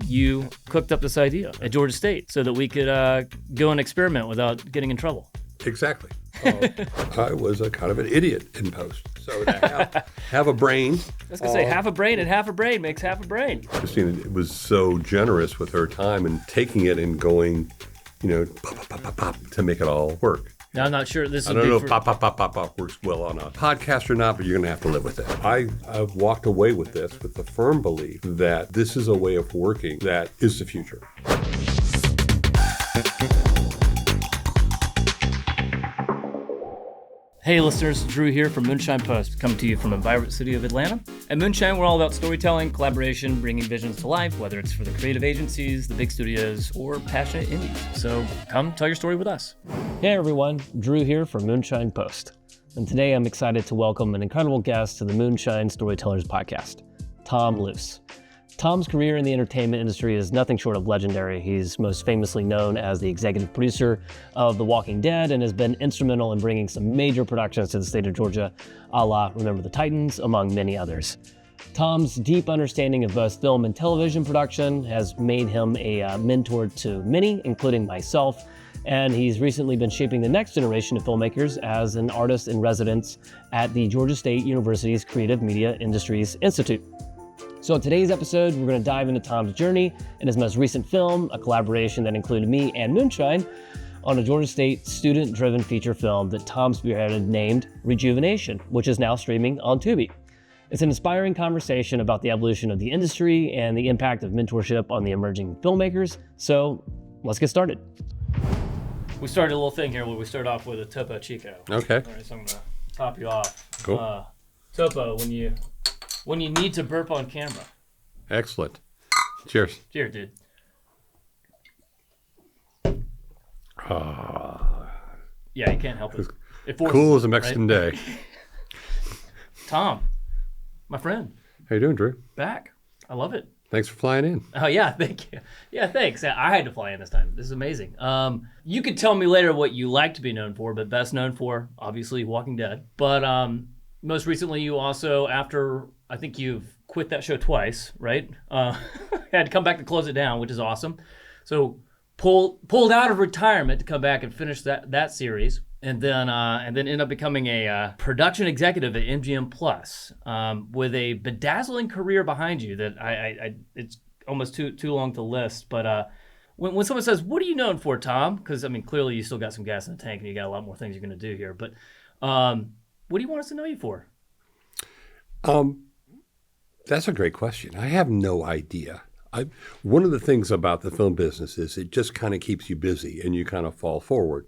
you cooked up this idea at Georgia State so that we could go and experiment without getting in trouble. Exactly. I was a kind of an idiot in post. So to have a brain. I was going to say half a brain and half a brain makes half a brain. Christina was so generous with her time and taking it and going, pop, to make it all work. Now, I'm not sure this I don't know if pop works well on a podcast or not, but you're going to have to live with it. I've walked away with this with the firm belief that this is a way of working that is the future. Hey listeners, Drew here from Moonshine Post, coming to you from the vibrant city of Atlanta. At Moonshine, we're all about storytelling, collaboration, bringing visions to life, whether it's for the creative agencies, the big studios, or passionate indies. So come tell your story with us. Hey everyone, Drew here from Moonshine Post. And today I'm excited to welcome an incredible guest to the Moonshine Storytellers Podcast, Tom Luse. Tom's career in the entertainment industry is nothing short of legendary. He's most famously known as the executive producer of The Walking Dead and has been instrumental in bringing some major productions to the state of Georgia, a la Remember the Titans, among many others. Tom's deep understanding of both film and television production has made him a mentor to many, including myself, and he's recently been shaping the next generation of filmmakers as an artist in residence at the Georgia State University's Creative Media Industries Institute. So in today's episode, we're going to dive into Tom's journey in his most recent film, a collaboration that included me and Moonshine, on a Georgia State student-driven feature film that Tom spearheaded named Rejuvenation, which is now streaming on Tubi. It's an inspiring conversation about the evolution of the industry and the impact of mentorship on the emerging filmmakers. So let's get started. We started a little thing here where we start off with a Topo Chico. Okay. All right, so I'm going to top you off. Cool. Topo, when you need to burp on camera. Excellent. Cheers. Cheers, dude. Yeah, you can't help it. Cool as a Mexican day. Tom, my friend. How you doing, Drew? Back. I love it. Thanks for flying in. Oh, yeah, thank you. Yeah, thanks. I had to fly in this time. This is amazing. You could tell me later what you like to be known for, but best known for, obviously, Walking Dead. But most recently, you also, after, I think you've quit that show twice, right? Had to come back to close it down, which is awesome. So pulled out of retirement to come back and finish that series. And then end up becoming a production executive at MGM Plus, with a bedazzling career behind you that I it's almost too long to list. But when someone says, "What are you known for, Tom?" Because I mean, clearly you still got some gas in the tank and you got a lot more things you're going to do here. But what do you want us to know you for? That's a great question. I have no idea. One of the things about the film business is it just kind of keeps you busy and you kind of fall forward.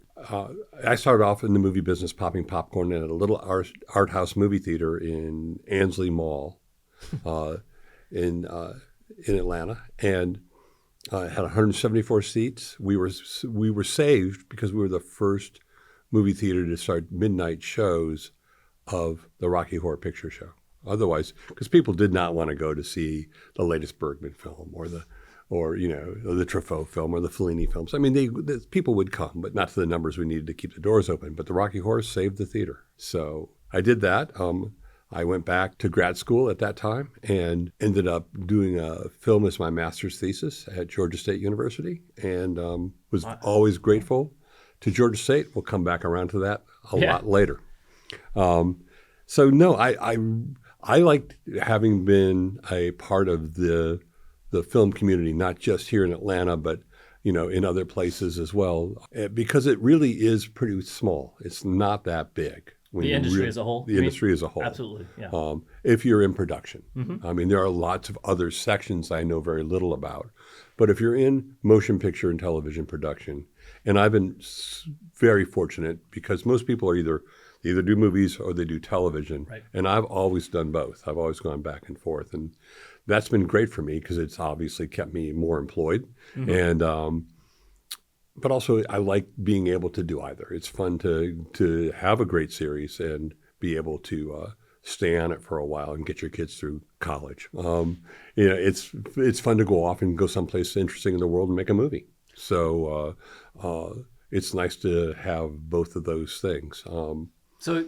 I started off in the movie business popping popcorn at a little art house movie theater in Ansley Mall in Atlanta, and had 174 seats. We were saved because we were the first movie theater to start midnight shows of the Rocky Horror Picture Show. Otherwise, because people did not want to go to see the latest Bergman film or the Truffaut film or the Fellini films. I mean, the people would come, but not to the numbers we needed to keep the doors open. But the Rocky Horror saved the theater. So I did that. I went back to grad school at that time and ended up doing a film as my master's thesis at Georgia State University, and was always grateful to Georgia State. We'll come back around to that a lot later. So no, I liked having been a part of the film community, not just here in Atlanta, but in other places as well, because it really is pretty small. It's not that big. The industry as a whole? The industry as a whole. Absolutely, yeah. If you're in production. Mm-hmm. I mean, there are lots of other sections I know very little about. But if you're in motion picture and television production, and I've been very fortunate because most people are either do movies or they do television. Right. And I've always done both. I've always gone back and forth. And that's been great for me because it's obviously kept me more employed. Mm-hmm. And but also I like being able to do either. It's fun to have a great series and be able to stay on it for a while and get your kids through college. It's fun to go off and go someplace interesting in the world and make a movie. So it's nice to have both of those things. So,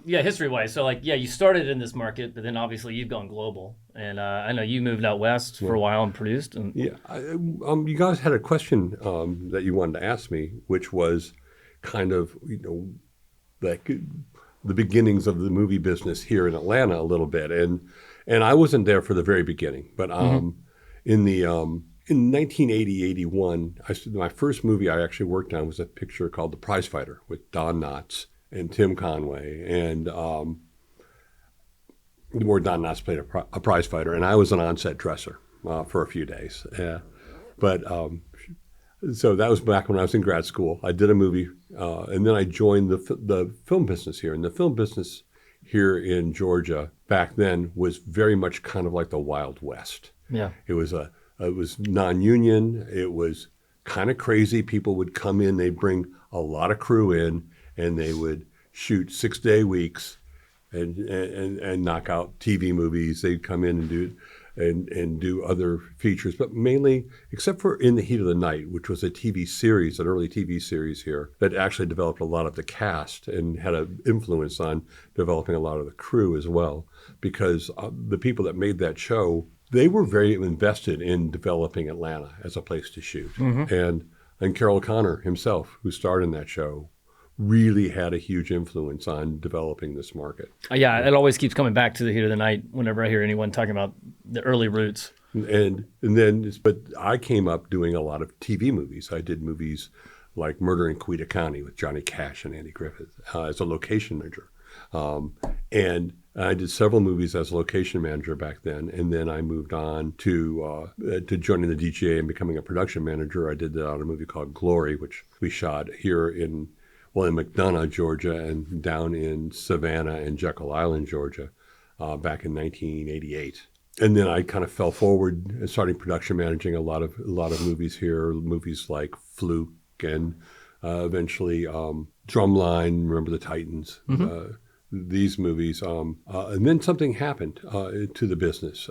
history-wise, so you started in this market, but then obviously you've gone global, and I know you moved out west for a while and produced. And you guys had a question that you wanted to ask me, which was kind of like the beginnings of the movie business here in Atlanta a little bit, and I wasn't there for the very beginning, but in 1980-81, my first movie I actually worked on was a picture called The Prize Fighter with Don Knotts and Tim Conway, and where Don Knotts played a prize fighter, and I was an on-set dresser for a few days. So that was back when I was in grad school. I did a movie, and then I joined the film business here. And the film business here in Georgia back then was very much kind of like the Wild West. Yeah, it was non-union. It was kind of crazy. People would come in, they'd bring a lot of crew in, and they would shoot 6-day weeks and knock out TV movies. They'd come in and do other features, but mainly, except for In the Heat of the Night, which was a TV series, an early TV series here that actually developed a lot of the cast and had an influence on developing a lot of the crew as well, because the people that made that show, they were very invested in developing Atlanta as a place to shoot. And Carroll O'Connor himself, who starred in that show, really had a huge influence on developing this market. It always keeps coming back to The Heat of the Night whenever I hear anyone talking about the early roots. But I came up doing a lot of TV movies. I did movies like Murder in Quita County with Johnny Cash and Andy Griffith as a location manager. And I did several movies as a location manager back then, and then I moved on to joining the DGA and becoming a production manager. I did that on a movie called Glory, which we shot here in McDonough, Georgia, and down in Savannah and Jekyll Island, Georgia, back in 1988. And then I kind of fell forward and started production managing a lot of movies here, movies like Fluke and eventually Drumline, Remember the Titans, these movies. And then something happened to the business.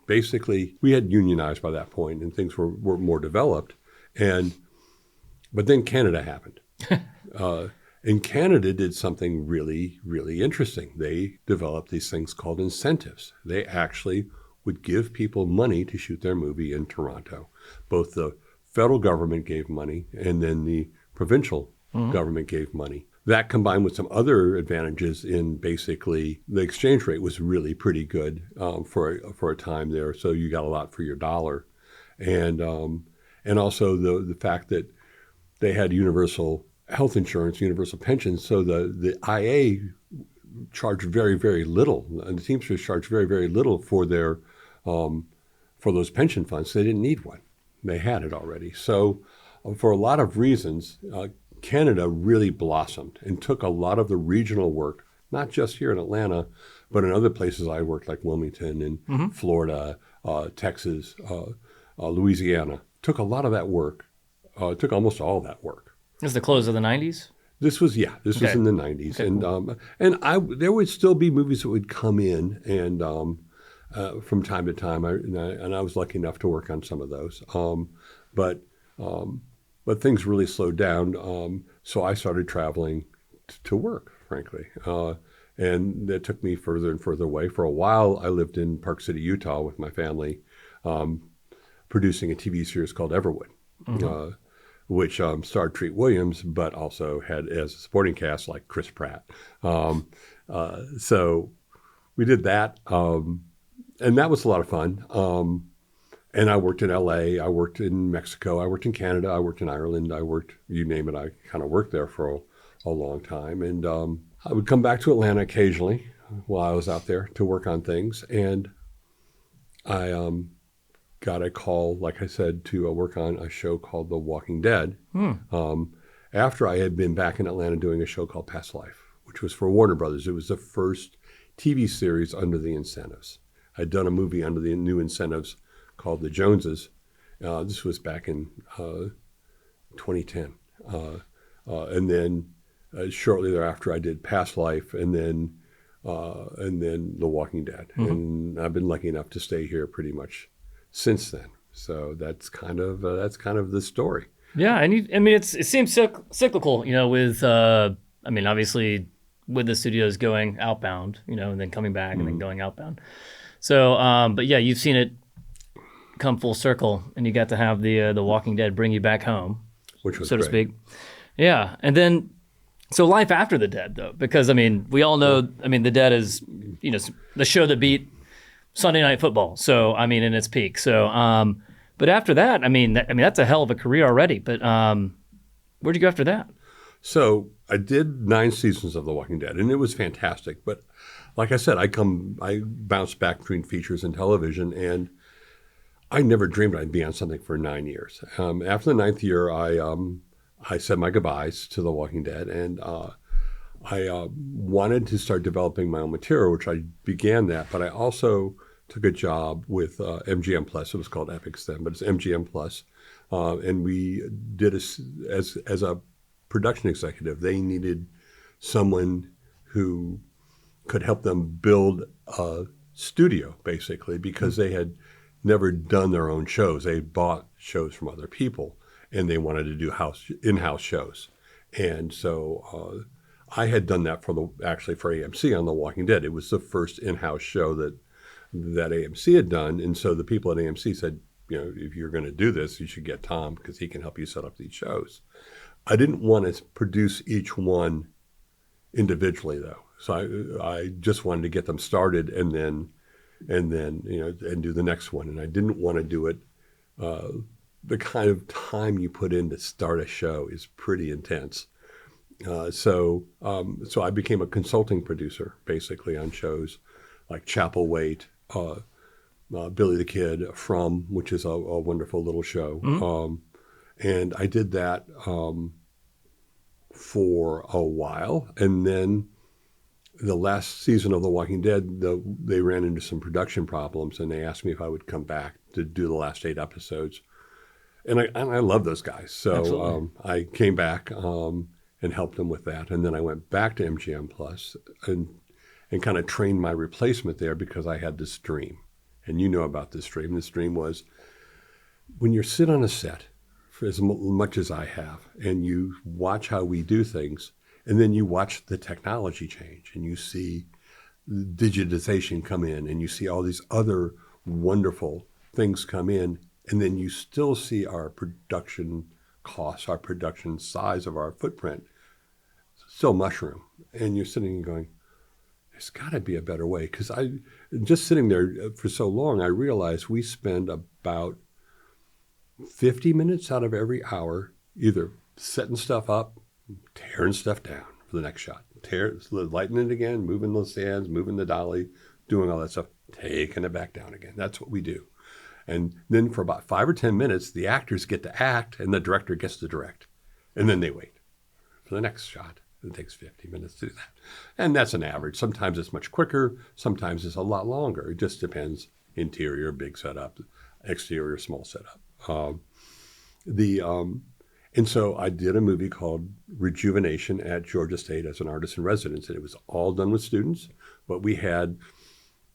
Basically, we had unionized by that point and things were more developed. But then Canada happened. And Canada did something really, really interesting. They developed these things called incentives. They actually would give people money to shoot their movie in Toronto. Both the federal government gave money and then the provincial government gave money. That combined with some other advantages in basically the exchange rate was really pretty good for a time there. So you got a lot for your dollar. And also the fact that they had universal health insurance, universal pensions, so the IA charged very, very little, and the Teamsters charged very, very little for their for those pension funds. They didn't need one; they had it already. So, for a lot of reasons, Canada really blossomed and took a lot of the regional work, not just here in Atlanta, but in other places I worked, like Wilmington and Florida, Texas, Louisiana. Took a lot of that work. Took almost all that work. This is the close of the 90s? This was in the 90s. Okay, cool. And there would still be movies that would come in and from time to time, and I was lucky enough to work on some of those. But things really slowed down, so I started traveling to work, frankly. And that took me further and further away. For a while, I lived in Park City, Utah with my family, producing a TV series called Everwood. Which starred Treat Williams, but also had as a supporting cast like Chris Pratt. So we did that, and that was a lot of fun. And I worked in LA, I worked in Mexico, I worked in Canada, I worked in Ireland, you name it, I kind of worked there for a long time. And I would come back to Atlanta occasionally while I was out there to work on things. And I got a call, like I said, to work on a show called The Walking Dead after I had been back in Atlanta doing a show called Past Life, which was for Warner Brothers. It was the first TV series under the incentives. I'd done a movie under the new incentives called The Joneses. This was back in 2010. And then shortly thereafter, I did Past Life and then The Walking Dead. And I've been lucky enough to stay here pretty much since then. So that's kind of the story. Yeah, and it seems cyclical, with obviously with the studios going outbound, and then coming back and then going outbound. So, but yeah, you've seen it come full circle, and you got to have the Walking Dead bring you back home, which was so to great. speak. Yeah, and then so life after the Dead, though, because we all know, the Dead is, the show that beat Sunday Night Football. So in its peak. So, but after that, that's a hell of a career already. But where'd you go after that? So I did 9 seasons of The Walking Dead, and it was fantastic. But like I said, I bounced back between features and television, and I never dreamed I'd be on something for 9 years. After the 9th year, I said my goodbyes to The Walking Dead, and I wanted to start developing my own material, which I began that. But I also took a job with MGM Plus. It was called Epics then, but it's MGM Plus, and we did as a production executive. They needed someone who could help them build a studio, basically, because they had never done their own shows. They bought shows from other people, and they wanted to do in-house shows. And so I had done that for AMC on The Walking Dead. It was the first in-house show that AMC had done, and so the people at AMC said, if you're going to do this, you should get Tom because he can help you set up these shows. I didn't want to produce each one individually, though. So I just wanted to get them started and then do the next one. And I didn't want to do it. The kind of time you put in to start a show is pretty intense. So I became a consulting producer, basically, on shows like Chapel Waite, Billy the Kid, which is a wonderful little show. Mm-hmm. And I did that for a while. And then the last season of The Walking Dead, they ran into some production problems, and they asked me if I would come back to do the last 8 episodes. And I love those guys. So I came back and helped them with that. And then I went back to MGM Plus and kind of trained my replacement there because I had this dream. And you know about this dream. This dream was when you sit on a set, for as much as I have, and you watch how we do things, and then you watch the technology change, and you see digitization come in, and you see all these other wonderful things come in, and then you still see our production costs, our production size of our footprint still mushroom. And you're sitting and going, there's got to be a better way. Because just sitting there for so long, I realized we spend about 50 minutes out of every hour either setting stuff up, tearing stuff down for the next shot, lighting it again, moving the stands, moving the dolly, doing all that stuff, taking it back down again. That's what we do. And then for about 5 or 10 minutes, the actors get to act and the director gets to direct. And then they wait for the next shot. It takes 50 minutes to do that. And that's an average. Sometimes it's much quicker. Sometimes it's a lot longer. It just depends. Interior, big setup. Exterior, small setup. And so I did a movie called Rejuvenation at Georgia State as an artist in residence. And it was all done with students. But we had,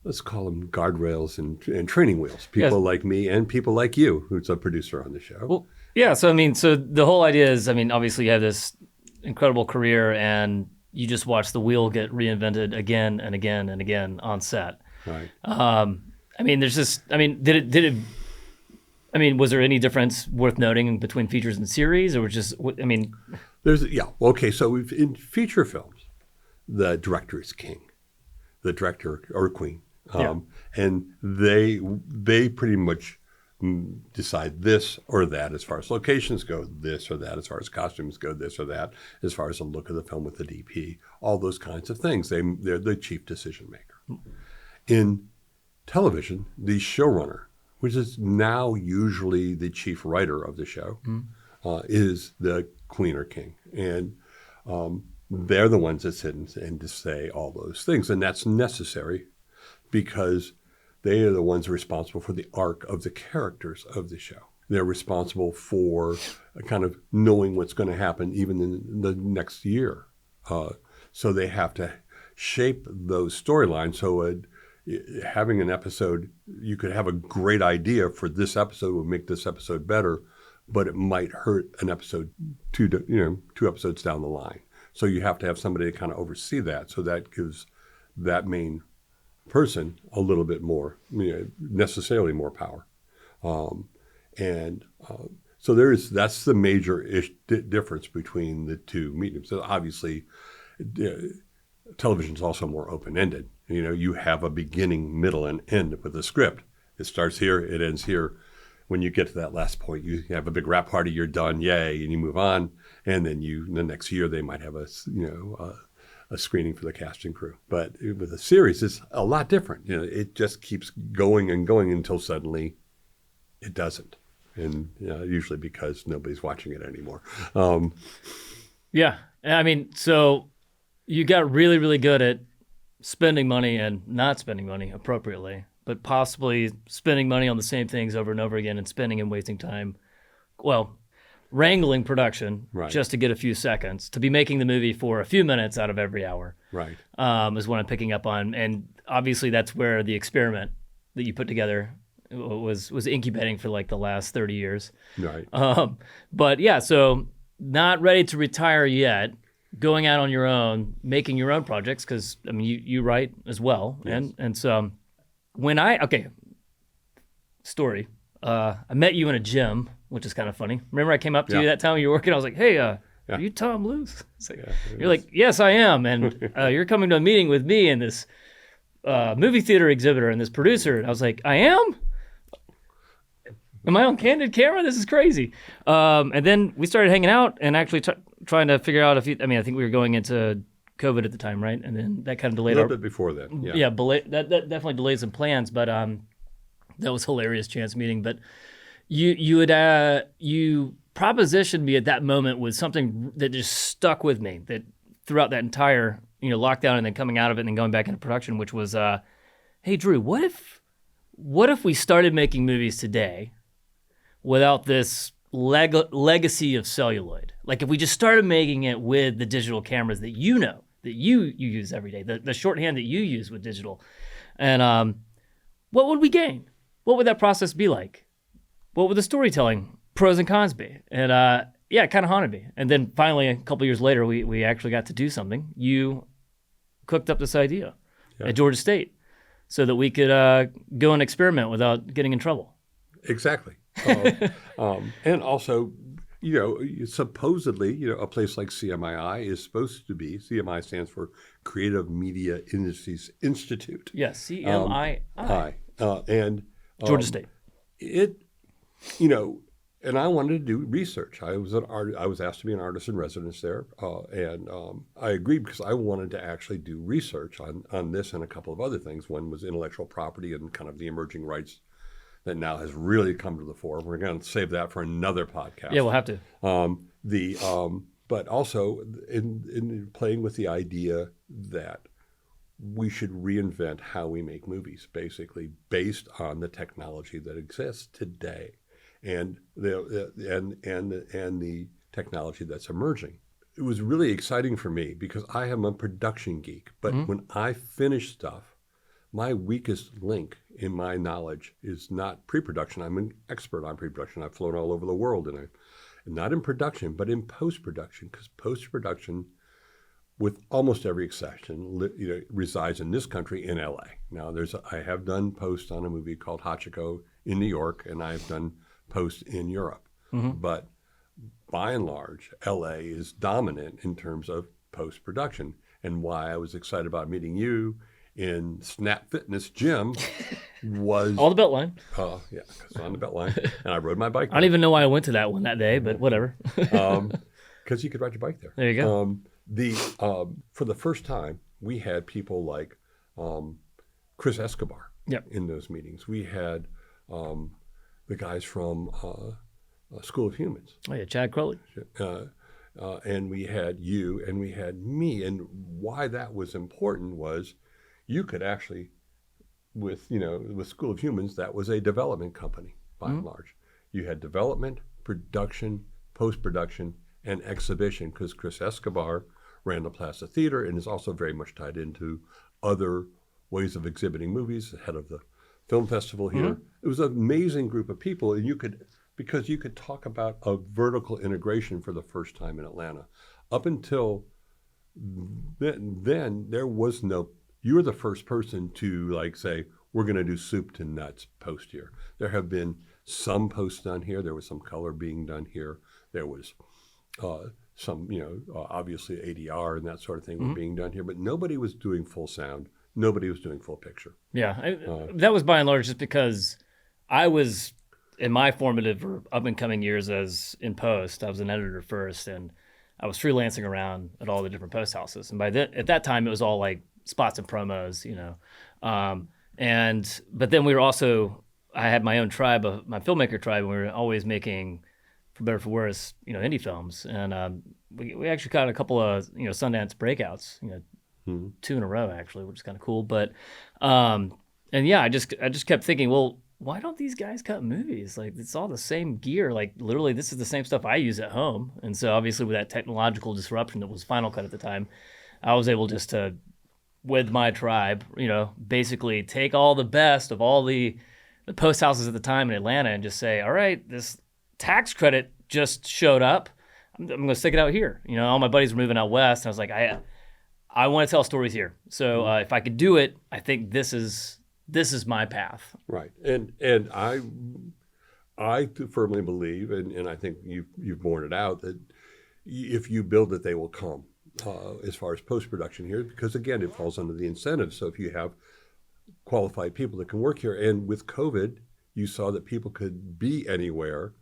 let's call them guardrails and training wheels. People like me and people like you, who's a producer on the show. Well, yeah. So, so the whole idea is, obviously you have this incredible career and you just watch the wheel get reinvented again and again and again on set. Right. There's just, was there any difference worth noting between features and series, or just, Okay. So in feature films, the director is king, the director or queen. And they pretty much decide this or that as far as locations go, this or that, as far as costumes go, this or that, as far as the look of the film with the DP, all those kinds of things. They're the chief decision maker. In television, the showrunner, which is now usually the chief writer of the show, is the queen or king. And they're the ones that sit and just say all those things. And that's necessary because they are the ones responsible for the arc of the characters of the show. They're responsible for kind of knowing what's going to happen even in the next year. So they have to shape those storylines. So having an episode, you could have a great idea for this episode would make this episode better, but it might hurt an episode two episodes down the line. So you have to have somebody to kind of oversee that. So that gives that main person a little bit more, necessarily more power. So that's the major difference between the two mediums. So obviously, television is also more open-ended. You have a beginning, middle, and end with a script. It starts here, it ends here. When you get to that last point, you have a big wrap party, you're done, yay, and you move on. And then the next year they might have a screening for the cast and crew. But with a series, it's a lot different. It just keeps going and going until suddenly it doesn't. And usually because nobody's watching it anymore. Yeah. I mean, so you got really, really good at spending money and not spending money appropriately, but possibly spending money on the same things over and over again and spending and wasting time, wrangling production just to get a few seconds, to be making the movie for a few minutes out of every hour. Right. Is what I'm picking up on. And obviously that's where the experiment that you put together was incubating for like the last 30 years. Right. But yeah, so not ready to retire yet, going out on your own, making your own projects, because I mean you write as well. Yes. And so when I met you in a gym, which is kind of funny. Remember I came up to you that time you were working, I was like, hey, are you Tom Luse? You're like, yes, I am. And you're coming to a meeting with me and this movie theater exhibitor and this producer. And I was like, I am? Am I on candid camera? This is crazy. And then we started hanging out and actually trying to figure out I think we were going into COVID at the time, right? And then that kind of delayed a little bit before that. Yeah, that definitely delayed some plans, but that was hilarious chance meeting. But you propositioned me at that moment with something that just stuck with me that throughout that entire lockdown and then coming out of it and then going back into production, which was, hey Drew, what if we started making movies today without this legacy of celluloid? Like if we just started making it with the digital cameras that that you use every day, the shorthand that you use with digital, and what would we gain? What would that process be like? What would the storytelling pros and cons be? And it kind of haunted me. And then finally, a couple years later, we actually got to do something. You cooked up this idea at Georgia State so that we could go and experiment without getting in trouble. Exactly. And also, supposedly, a place like CMII is supposed to be, CMI stands for Creative Media Industries Institute. Yes, CMII. And Georgia State. And I wanted to do research. I was asked to be an artist in residence there, and I agreed because I wanted to actually do research on this and a couple of other things. One was intellectual property and kind of the emerging rights that now has really come to the fore. We're going to save that for another podcast. Yeah, we'll have to. But also in playing with the idea that we should reinvent how we make movies, basically based on the technology that exists today. And the technology that's emerging. It was really exciting for me because I am a production geek. But when I finish stuff, my weakest link in my knowledge is not pre-production. I'm an expert on pre-production. I've flown all over the world, and not in production, but in post-production. Because post-production, with almost every exception, resides in this country in LA. Now, I have done post on a movie called Hachiko in New York, and I've done post in Europe. But by and large, LA is dominant in terms of post-production. And why I was excited about meeting you in Snap Fitness Gym was... All the Beltline. Because on the Beltline. And I rode my bike there. I don't even know why I went to that one that day, but whatever. Because you could ride your bike there. There you go. For the first time, we had people like Chris Escobar in those meetings. We had... the guys from School of Humans. Oh yeah, Chad Crowley. And we had you and we had me. And why that was important was you could actually, with School of Humans, that was a development company by and large. You had development, production, post-production, and exhibition because Chris Escobar ran the Plaza Theater and is also very much tied into other ways of exhibiting movies, head of the film festival here. It was an amazing group of people, and you could talk about a vertical integration for the first time in Atlanta. Up until then there was no, you were the first person to like say, we're going to do soup to nuts post here. There have been some posts done here. There was some color being done here. There was some, obviously ADR and that sort of thing were being done here, but nobody was doing full sound. Nobody was doing full picture. Yeah, that was by and large just because I was in my formative or up and coming years as in post. I was an editor first, and I was freelancing around at all the different post houses. And at that time, it was all like spots and promos, but then we were also, I had my own tribe, my filmmaker tribe, and we were always making, for better or for worse, indie films. And we actually got a couple of, Sundance breakouts, 2 in a row actually, which is kind of cool. But, I just kept thinking, well, why don't these guys cut movies? Like, it's all the same gear. Like, literally, this is the same stuff I use at home. And so obviously with that technological disruption that was Final Cut at the time, I was able just to, with my tribe, basically take all the best of all the post houses at the time in Atlanta and just say, all right, this tax credit just showed up. I'm going to stick it out here. All my buddies were moving out west, and I was like, I want to tell stories here. So if I could do it, I think this is my path. Right. And I firmly believe, and I think you've borne it out, that if you build it, they will come. As far as post-production here, because again, it falls under the incentive. So if you have qualified people that can work here, and with COVID, you saw that people could be anywhere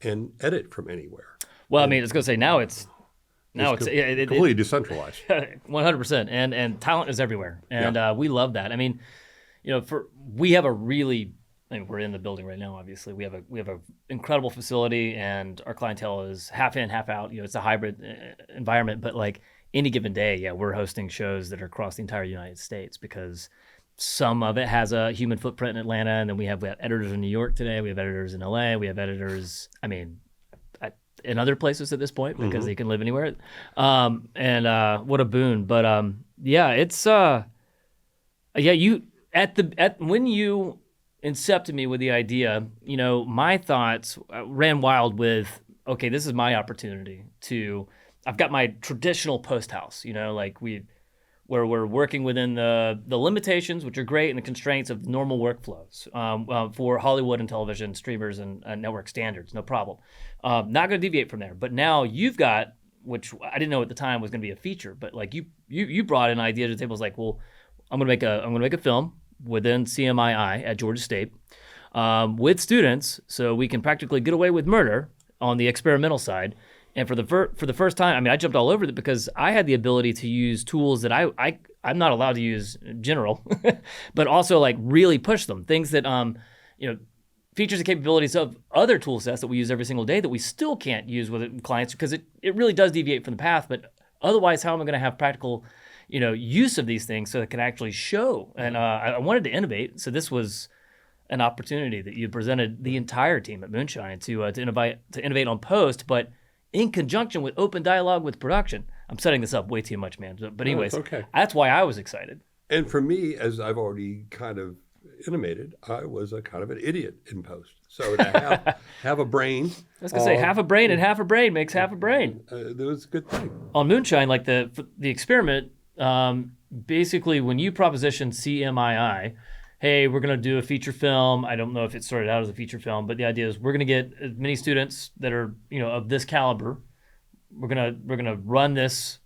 and edit from anywhere. Well, I mean, I was going to say now it's completely decentralized. 100%, and talent is everywhere, and we love that. I mean, we have a really, we're in the building right now. Obviously, we have a incredible facility, and our clientele is half in, half out. It's a hybrid environment, but like any given day, we're hosting shows that are across the entire United States because some of it has a human footprint in Atlanta, and then we have editors in New York today. We have editors in LA. We have editors, in other places at this point because they can live anywhere. What a boon! But it's when you incepted me with the idea, my thoughts ran wild with, okay, this is my opportunity I've got my traditional post house, where we're working within the limitations, which are great, and the constraints of normal workflows for Hollywood and television streamers and network standards, no problem. Not going to deviate from there. But now you've got, which I didn't know at the time was going to be a feature, but like you brought an idea to the table. It was like, well, I'm going to make a film within CMII at Georgia State with students, so we can practically get away with murder on the experimental side. And for the first time, I jumped all over it because I had the ability to use tools that I'm not allowed to use in general, but also like really push them. Things that features and capabilities of other tool sets that we use every single day that we still can't use with clients because it really does deviate from the path. But otherwise, how am I going to have practical use of these things so it can actually show? And I wanted to innovate, so this was an opportunity that you presented the entire team at Moonshine to innovate on post, but in conjunction with open dialogue with production. I'm setting this up way too much, man. But anyways, okay. That's why I was excited. And for me, as I've already kind of intimated, I was a kind of an idiot in post. So to have a brain. I was going to say half a brain and half a brain makes half a brain. That was a good thing. On Moonshine, like the experiment, basically when you propositioned CMII, hey, we're going to do a feature film. I don't know if it started out as a feature film, but the idea is we're going to get as many students that are, of this caliber. We're going to run this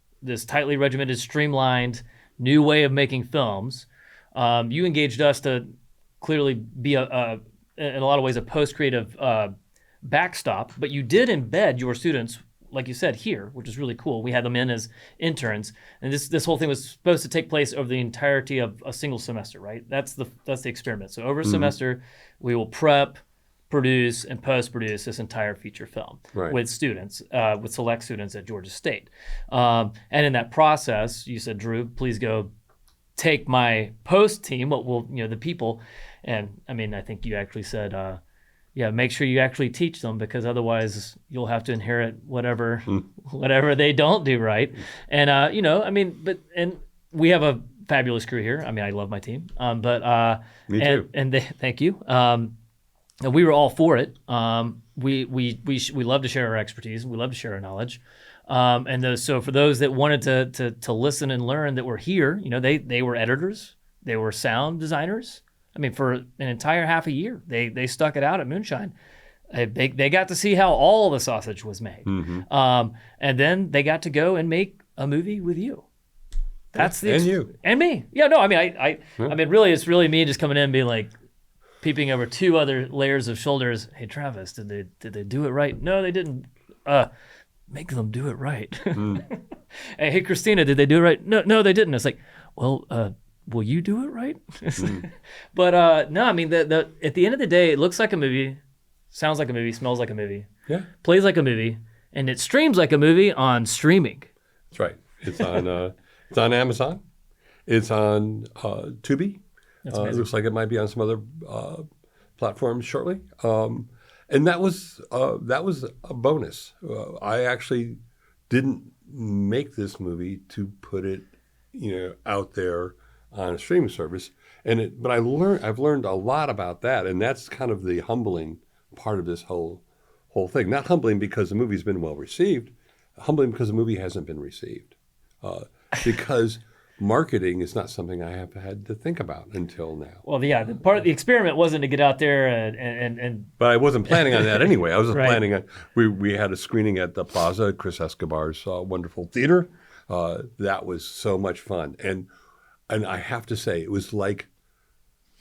tightly regimented, streamlined, new way of making films. You engaged us to clearly be in a lot of ways a post-creative backstop, but you did embed your students, like you said, here, which is really cool. We had them in as interns, and this whole thing was supposed to take place over the entirety of a single semester, right? That's the experiment. So over a semester, we will prep, produce, and post-produce this entire feature film with students, with select students at Georgia State. And in that process, you said, Drew, please go take my post team, the people, and I think you actually said, make sure you actually teach them because otherwise you'll have to inherit whatever they don't do right. And and we have a fabulous crew here. I love my team. Me too. Thank you. And we were all for it. We love to share our expertise. We love to share our knowledge. So for those that wanted to listen and learn that were here, they were editors, they were sound designers. I mean, for an entire half a year, they stuck it out at Moonshine. They got to see how all the sausage was made. And then they got to go and make a movie with you. That's and you. And me. Yeah, no, I mean, I mean, really, it's really me just coming in and being like, peeping over two other layers of shoulders. Hey, Travis, did they do it right? No, they didn't. Make them do it right. Hey, Christina, did they do it right? No, they didn't. It's like, well, will you do it right? But no, I mean, at the end of the day, it looks like a movie, sounds like a movie, smells like a movie, plays like a movie, and it streams like a movie on streaming. That's right. It's on Amazon. It's on Tubi. It looks like it might be on some other platforms shortly. And that was a bonus. I actually didn't make this movie to put it, out there on a streaming service. But I've learned a lot about that, and that's kind of the humbling part of this whole thing. Not humbling because the movie's been well received, humbling because the movie hasn't been received. Because marketing is not something I have had to think about until now. Well, the part of the experiment wasn't to get out there and But I wasn't planning on that anyway. I was Right. planning on, we had a screening at the Plaza, Chris Escobar's wonderful theater. That was so much fun. And I have to say, it was like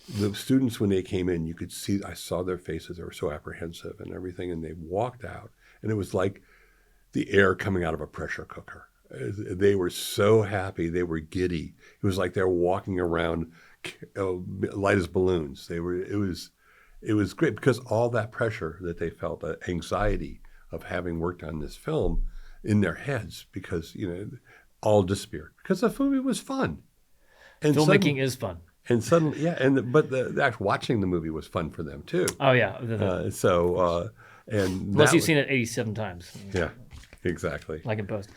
the students, when they came in, you could see, I saw their faces, they were so apprehensive and everything, and they walked out, and it was like the air coming out of a pressure cooker. They were so happy. They were giddy. It was like they were walking around light as balloons. It was great because all that pressure that they felt, the anxiety of having worked on this film in their heads, because, all disappeared because the movie was fun. And filmmaking is fun. And suddenly, but the actual watching the movie was fun for them too. Oh yeah. Unless you've seen it 87 times. Yeah. Exactly. Like in post.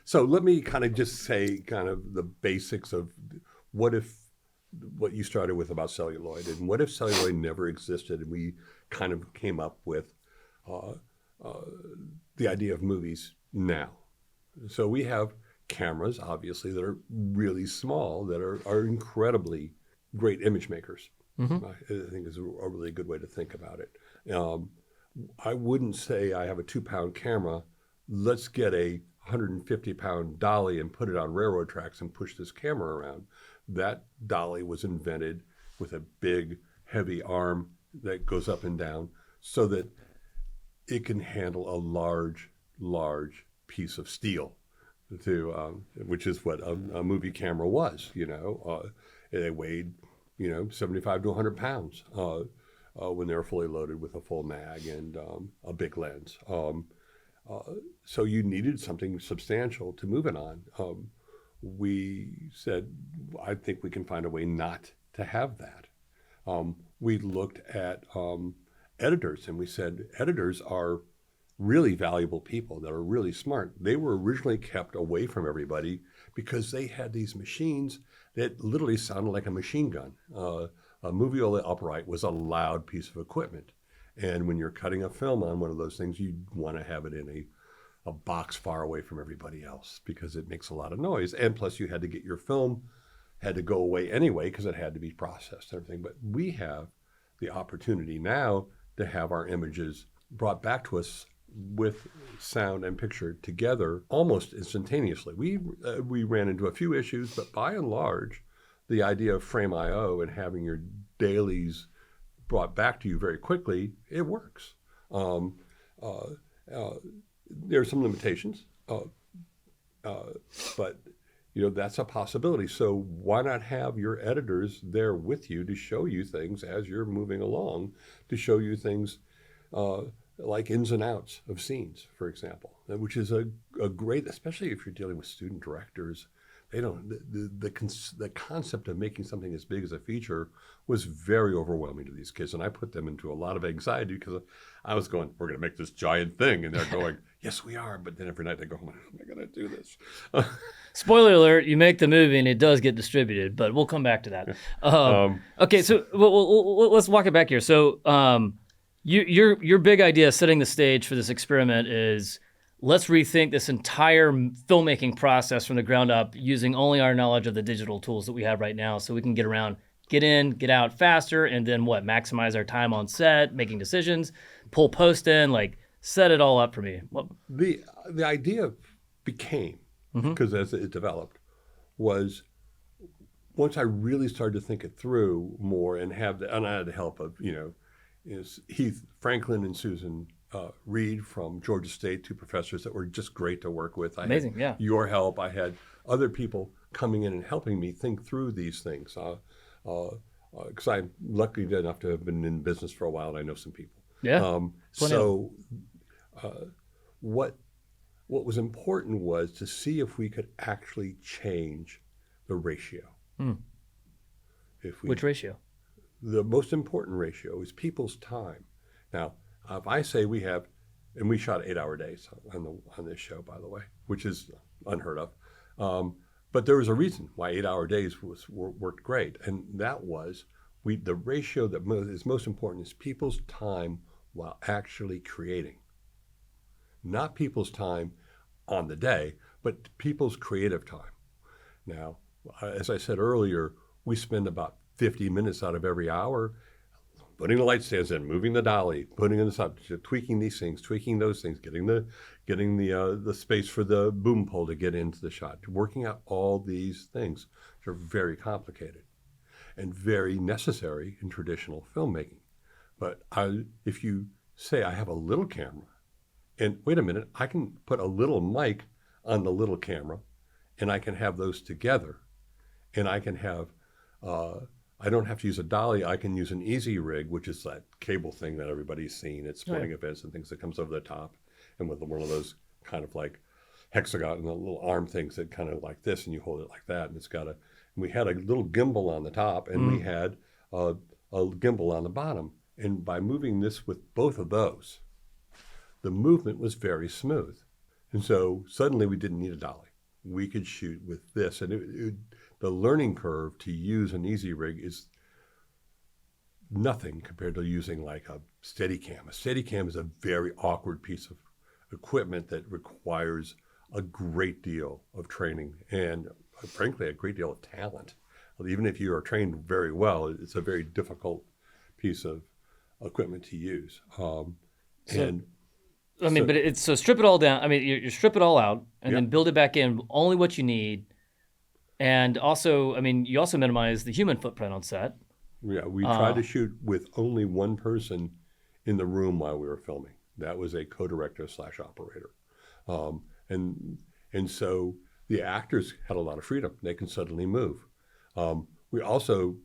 So let me kind of just say kind of the basics of what you started with about celluloid, and what if celluloid never existed and we kind of came up with the idea of movies now. So we have cameras, obviously, that are really small, that are incredibly great image makers. I think is a really good way to think about it. I wouldn't say I have a 2-pound camera. Let's get a 150-pound dolly and put it on railroad tracks and push this camera around. That dolly was invented with a big, heavy arm that goes up and down so that it can handle a large, large piece of steel, which is what a movie camera was. They weighed, 75 to 100 pounds. When they were fully loaded with a full mag and a big lens. So you needed something substantial to move it on. We said, I think we can find a way not to have that. We looked at editors, and we said, editors are really valuable people that are really smart. They were originally kept away from everybody because they had these machines that literally sounded like a machine gun. A moviola upright was a loud piece of equipment. And when you're cutting a film on one of those things, you want to have it in a box far away from everybody else because it makes a lot of noise. And plus you had to get your film, had to go away anyway because it had to be processed and everything. But we have the opportunity now to have our images brought back to us with sound and picture together almost instantaneously. We ran into a few issues, but by and large, the idea of frame IO and having your dailies brought back to you very quickly, it works. There are some limitations, but that's a possibility. So why not have your editors there with you to show you things as you're moving along, to show you things like ins and outs of scenes, for example, which is a great, especially if you're dealing with student directors. They don't. The concept of making something as big as a feature was very overwhelming to these kids, and I put them into a lot of anxiety because I was going, "We're going to make this giant thing," and they're going, "Yes, we are." But then every night they go, "How am I going to do this?" Spoiler alert: you make the movie and it does get distributed, but we'll come back to that. Okay, so let's walk it back here. So Your big idea, setting the stage for this experiment, is let's rethink this entire filmmaking process from the ground up using only our knowledge of the digital tools that we have right now, so we can get in, get out faster, and then maximize our time on set, making decisions, pull post in, like set it all up for me. The idea became, because as it developed, was once I really started to think it through more and I had the help of, is Heath Franklin and Susan Reed from Georgia State, two professors that were just great to work with. Amazing, yeah. Your help. I had other people coming in and helping me think through these things. Because I'm lucky enough to have been in business for a while and I know some people. Yeah. What was important was to see if we could actually change the ratio. Which ratio? The most important ratio is people's time. Now, if I say we shot 8-hour days on this show, by the way, which is unheard of. But there was a reason why 8-hour days worked great, and that was the ratio that is most important is people's time while actually creating. Not people's time on the day, but people's creative time. Now, as I said earlier, we spend about 50 minutes out of every hour putting the light stands in, moving the dolly, putting in the sub, tweaking these things, tweaking those things, getting the space for the boom pole to get into the shot, working out all these things, which are very complicated and very necessary in traditional filmmaking. But if you say I have a little camera, and wait a minute, I can put a little mic on the little camera, and I can have those together, and I can have. I don't have to use a dolly. I can use an easy rig, which is that cable thing that everybody's seen at sporting events and things that comes over the top, and with one of those kind of like hexagon and the little arm things that kind of like this, and you hold it like that, and it's got we had a little gimbal on the top, and we had a gimbal on the bottom, and by moving this with both of those, the movement was very smooth, and so suddenly we didn't need a dolly. We could shoot with this, and the learning curve to use an easy rig is nothing compared to using like a Steadicam. A Steadicam is a very awkward piece of equipment that requires a great deal of training and, frankly, a great deal of talent. Even if you are trained very well, it's a very difficult piece of equipment to use. But it's so strip it all down. I mean, you strip it all out and then build it back in, only what you need. And also, I mean, you also minimize the human footprint on set. Yeah, we tried to shoot with only one person in the room while we were filming. That was a co-director / operator. And so the actors had a lot of freedom. They can suddenly move. We also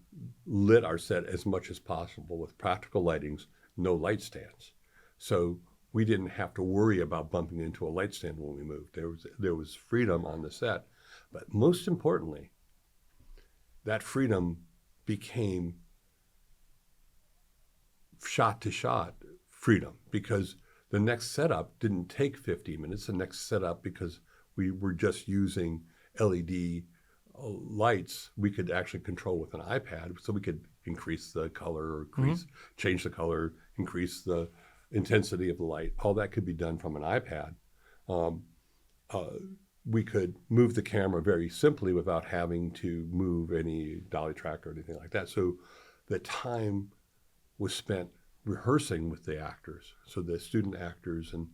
lit our set as much as possible with practical lightings, no light stands. So we didn't have to worry about bumping into a light stand when we moved. There was freedom on the set. But most importantly, that freedom became shot-to-shot freedom, because the next setup didn't take 50 minutes. The next setup, because we were just using LED lights, we could actually control with an iPad, so we could increase the color, or change the color, increase the intensity of the light. All that could be done from an iPad. We could move the camera very simply without having to move any dolly track or anything like that. So the time was spent rehearsing with the actors. So the student actors and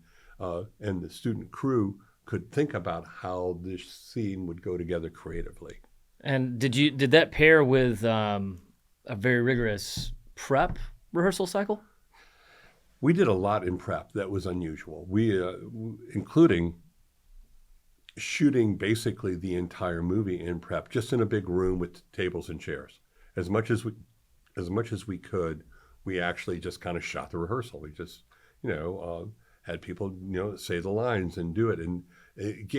the student crew could think about how this scene would go together creatively. And did that pair with a very rigorous prep rehearsal cycle? We did a lot in prep that was unusual. We, including shooting basically the entire movie in prep, just in a big room with tables and chairs. As much as we could, we actually just kind of shot the rehearsal. We just, had people, say the lines and do it. And it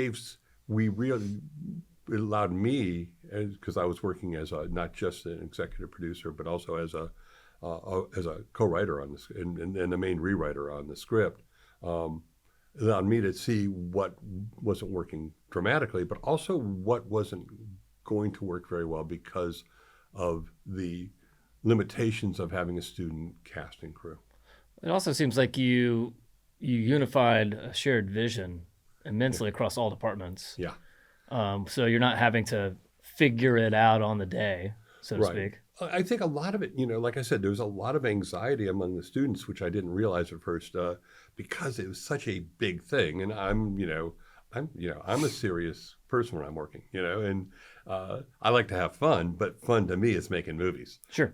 allowed me, because I was working as not just an executive producer, but also as a co-writer on this and the main rewriter on the script. It allowed me to see what wasn't working dramatically, but also what wasn't going to work very well because of the limitations of having a student casting crew. It also seems like you unified a shared vision immensely across all departments. Yeah. So you're not having to figure it out on the day, so to speak. I think a lot of it, like I said, there was a lot of anxiety among the students, which I didn't realize at first, because it was such a big thing. And I'm a serious person when I'm working, and I like to have fun, but fun to me is making movies. Sure.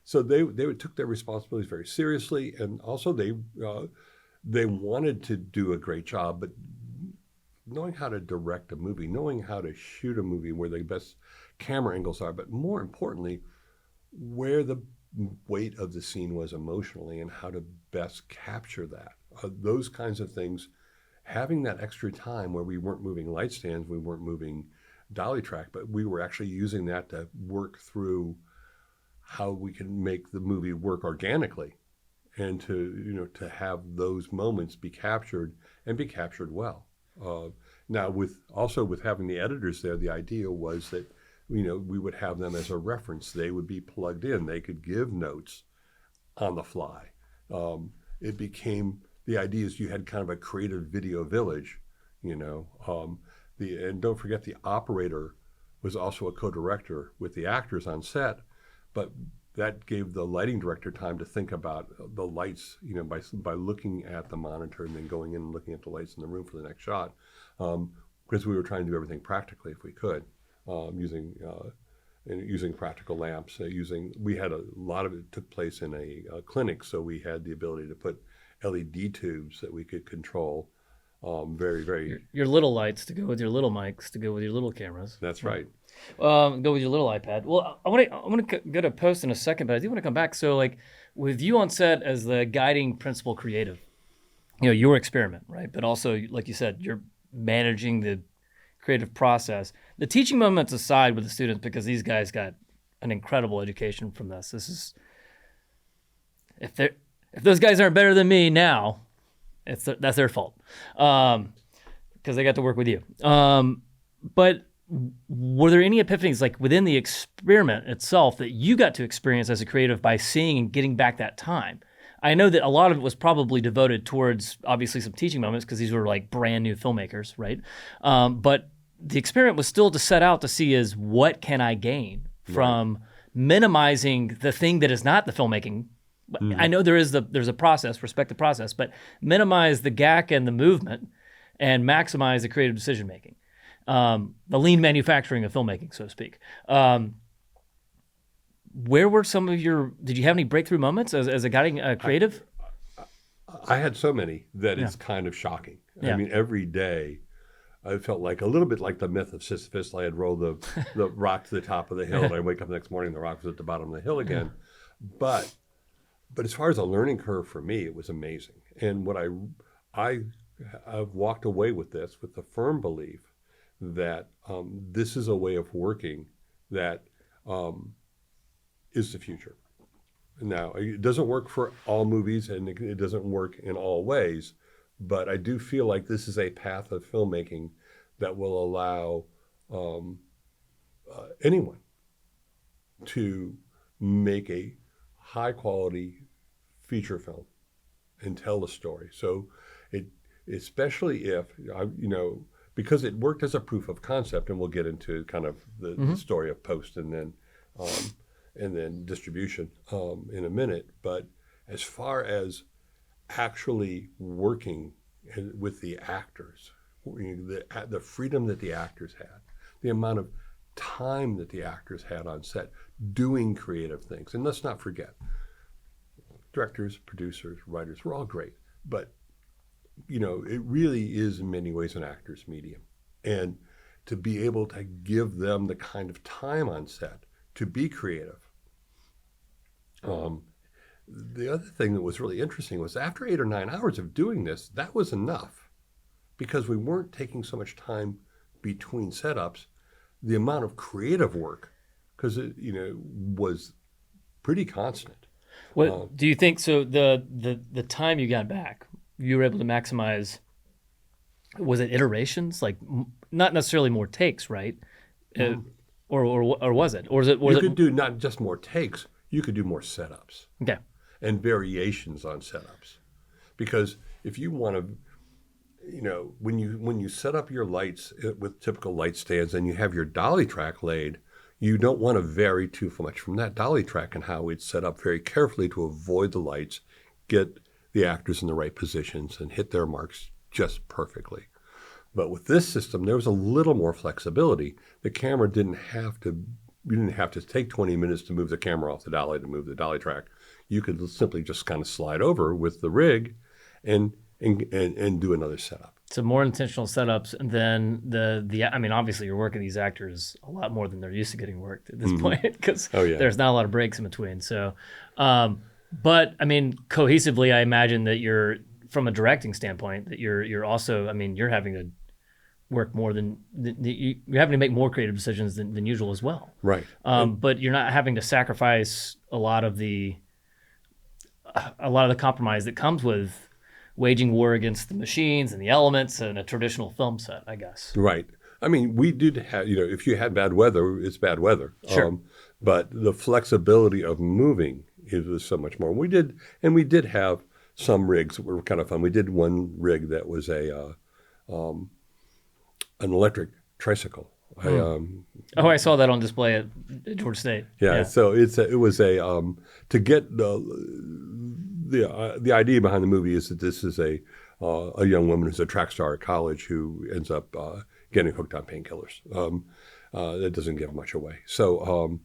So they took their responsibilities very seriously, and also they wanted to do a great job, but knowing how to direct a movie, knowing how to shoot a movie, where the best camera angles are, but more importantly, where the weight of the scene was emotionally and how to best capture that. Those kinds of things, having that extra time where we weren't moving light stands, we weren't moving dolly track, but we were actually using that to work through how we can make the movie work organically, and to have those moments be captured and be captured well. Now, with having the editors there, the idea was that we would have them as a reference. They would be plugged in. They could give notes on the fly. It became, the idea is you had kind of a creative video village, and don't forget the operator was also a co-director with the actors on set, but that gave the lighting director time to think about the lights, by looking at the monitor and then going in and looking at the lights in the room for the next shot, because we were trying to do everything practically if we could, using practical lamps. We had a lot of it took place in a clinic, so we had the ability to put LED tubes that we could control. Very, very. Your little lights to go with your little mics to go with your little cameras. That's right. Go with your little iPad. Well, I'm gonna go to post in a second, but I do want to come back. So, like, with you on set as the guiding principal creative, your experiment, right? But also, like you said, you're managing the creative process. The teaching moments aside with the students, because these guys got an incredible education from this. This is, if those guys aren't better than me now, that's their fault, because they got to work with you. But were there any epiphanies, like within the experiment itself, that you got to experience as a creative by seeing and getting back that time? I know that a lot of it was probably devoted towards, obviously, some teaching moments, because these were like brand new filmmakers, right? But the experiment was still to set out to see is, what can I gain from minimizing the thing that is not the filmmaking. Mm-hmm. I know there's a process, respect the process, but minimize the gack and the movement and maximize the creative decision making. The lean manufacturing of filmmaking, so to speak. Where were some of did you have any breakthrough moments as a guiding creative? I had so many that it's kind of shocking. Yeah. I mean, every day I felt like a little bit like the myth of Sisyphus. I had rolled the rock to the top of the hill, and I wake up the next morning, the rock was at the bottom of the hill again. But as far as a learning curve for me, it was amazing. And what I've walked away with this with the firm belief that this is a way of working that is the future. Now, it doesn't work for all movies, and it doesn't work in all ways, but I do feel like this is a path of filmmaking that will allow anyone to make a high-quality feature film and tell a story. So, especially if because it worked as a proof of concept, and we'll get into kind of the story of post and then distribution in a minute. But as far as actually working with the actors, the freedom that the actors had, the amount of time that the actors had on set doing creative things. And let's not forget, directors, producers, writers, we're all great. But, it really is in many ways an actor's medium. And to be able to give them the kind of time on set to be creative. The other thing that was really interesting was after 8 or 9 hours of doing this, that was enough, because we weren't taking so much time between setups. The amount of creative work, because it was pretty constant. What do you think? So the time you got back, you were able to maximize. Was it iterations, like not necessarily more takes, right? Or was it? Or is it? You could do not just more takes. You could do more setups. Okay. and variations on setups. Because if you want to, when you set up your lights with typical light stands and you have your dolly track laid, you don't want to vary too much from that dolly track and how it's set up very carefully to avoid the lights, get the actors in the right positions, and hit their marks just perfectly. But with this system, there was a little more flexibility. The camera you didn't have to take 20 minutes to move the camera off the dolly to move the dolly track. You could simply just kind of slide over with the rig and do another setup. So more intentional setups, and then obviously you're working these actors a lot more than they're used to getting worked at this point, because there's not a lot of breaks in between. So, but I mean, cohesively, I imagine that you're, from a directing standpoint, that you're also, I mean, you're having to work more than you're having to make more creative decisions than usual as well. Right. But you're not having to sacrifice a lot of the compromise that comes with waging war against the machines and the elements and a traditional film set, I guess. Right. I mean, we did have, if you had bad weather, it's bad weather. Sure. But the flexibility of moving was so much more. We did have some rigs that were kind of fun. We did one rig that was an electric tricycle. I saw that on display at Georgia State. Yeah. So it was to get the idea behind the movie is that this is a young woman who's a track star at college who ends up getting hooked on painkillers. That doesn't give much away. So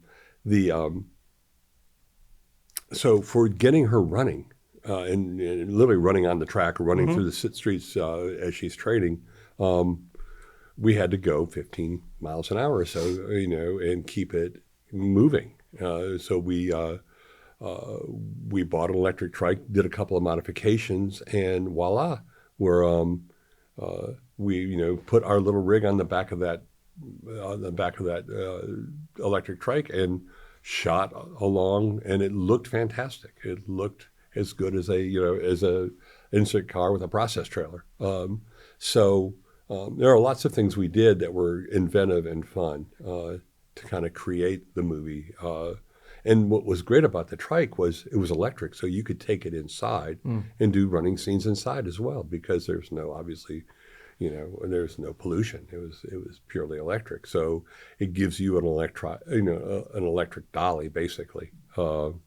so for getting her running and literally running on the track, running through the streets as she's training, we had to go 15 miles an hour or so, and keep it moving. So we bought an electric trike, did a couple of modifications, and voila, we put our little rig on the back of that electric trike and shot along, and it looked fantastic. It looked as good as a insert car with a process trailer. There are lots of things we did that were inventive and fun to kind of create the movie. And what was great about the trike was it was electric, so you could take it inside and do running scenes inside as well, because there's no, obviously, there's no pollution. It was purely electric, so it gives you an electric dolly, basically, for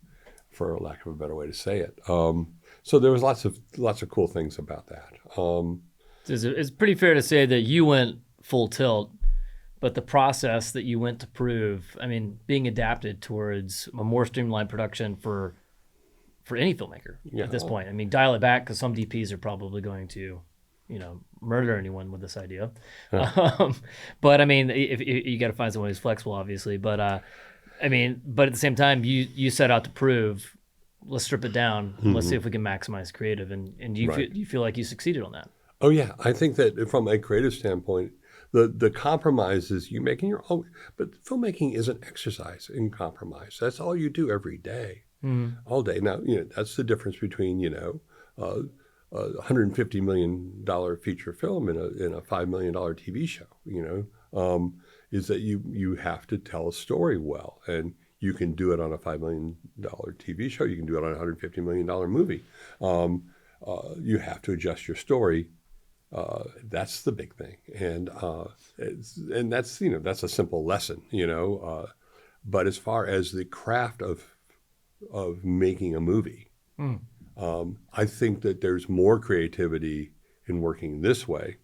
lack of a better way to say it. So there was lots of cool things about that. It's pretty fair to say that you went full tilt, but the process that you went to prove, I mean, being adapted towards a more streamlined production for any filmmaker at this point. I mean, dial it back, because some DPs are probably going to, murder anyone with this idea. But I mean, if you got to find someone who's flexible, obviously. But but at the same time, you set out to prove, let's strip it down. Let's see if we can maximize creative. And you feel like you succeeded on that? Oh yeah, I think that from a creative standpoint, the compromises you make in your own, but filmmaking is an exercise in compromise. That's all you do every day, all day. Now, that's the difference between, a $150 million feature film and a $5 million TV show, is that you have to tell a story well, and you can do it on a $5 million TV show. You can do it on a $150 million movie. You have to adjust your story. That's the big thing, and that's that's a simple lesson, But as far as the craft of making a movie, I think that there's more creativity in working this way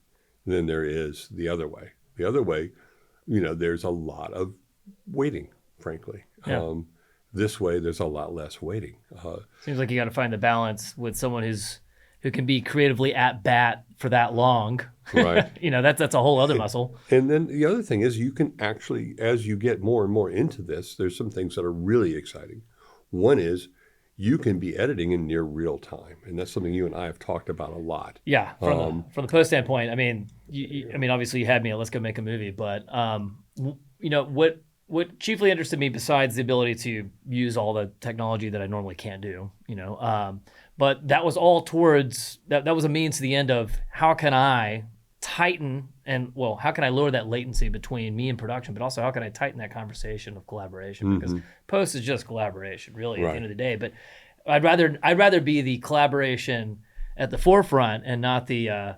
than there is the other way. The other way, there's a lot of waiting, frankly. Yeah. This way, there's a lot less waiting. Seems like you got to find the balance with someone who can be creatively at bat for that long. Right. That's a whole other muscle. And then the other thing is, you can actually, as you get more and more into this, there's some things that are really exciting. One is you can be editing in near real time, and that's something you and I have talked about a lot. Yeah, from the post standpoint, obviously you had me at Let's Go Make a Movie, but what chiefly interested me, besides the ability to use all the technology that I normally can't do, but that was all towards that was a means to the end of how can I tighten how can I lower that latency between me and production, but also how can I tighten that conversation of collaboration, because post is just collaboration really at the end of the day. But I'd rather be the collaboration at the forefront and not the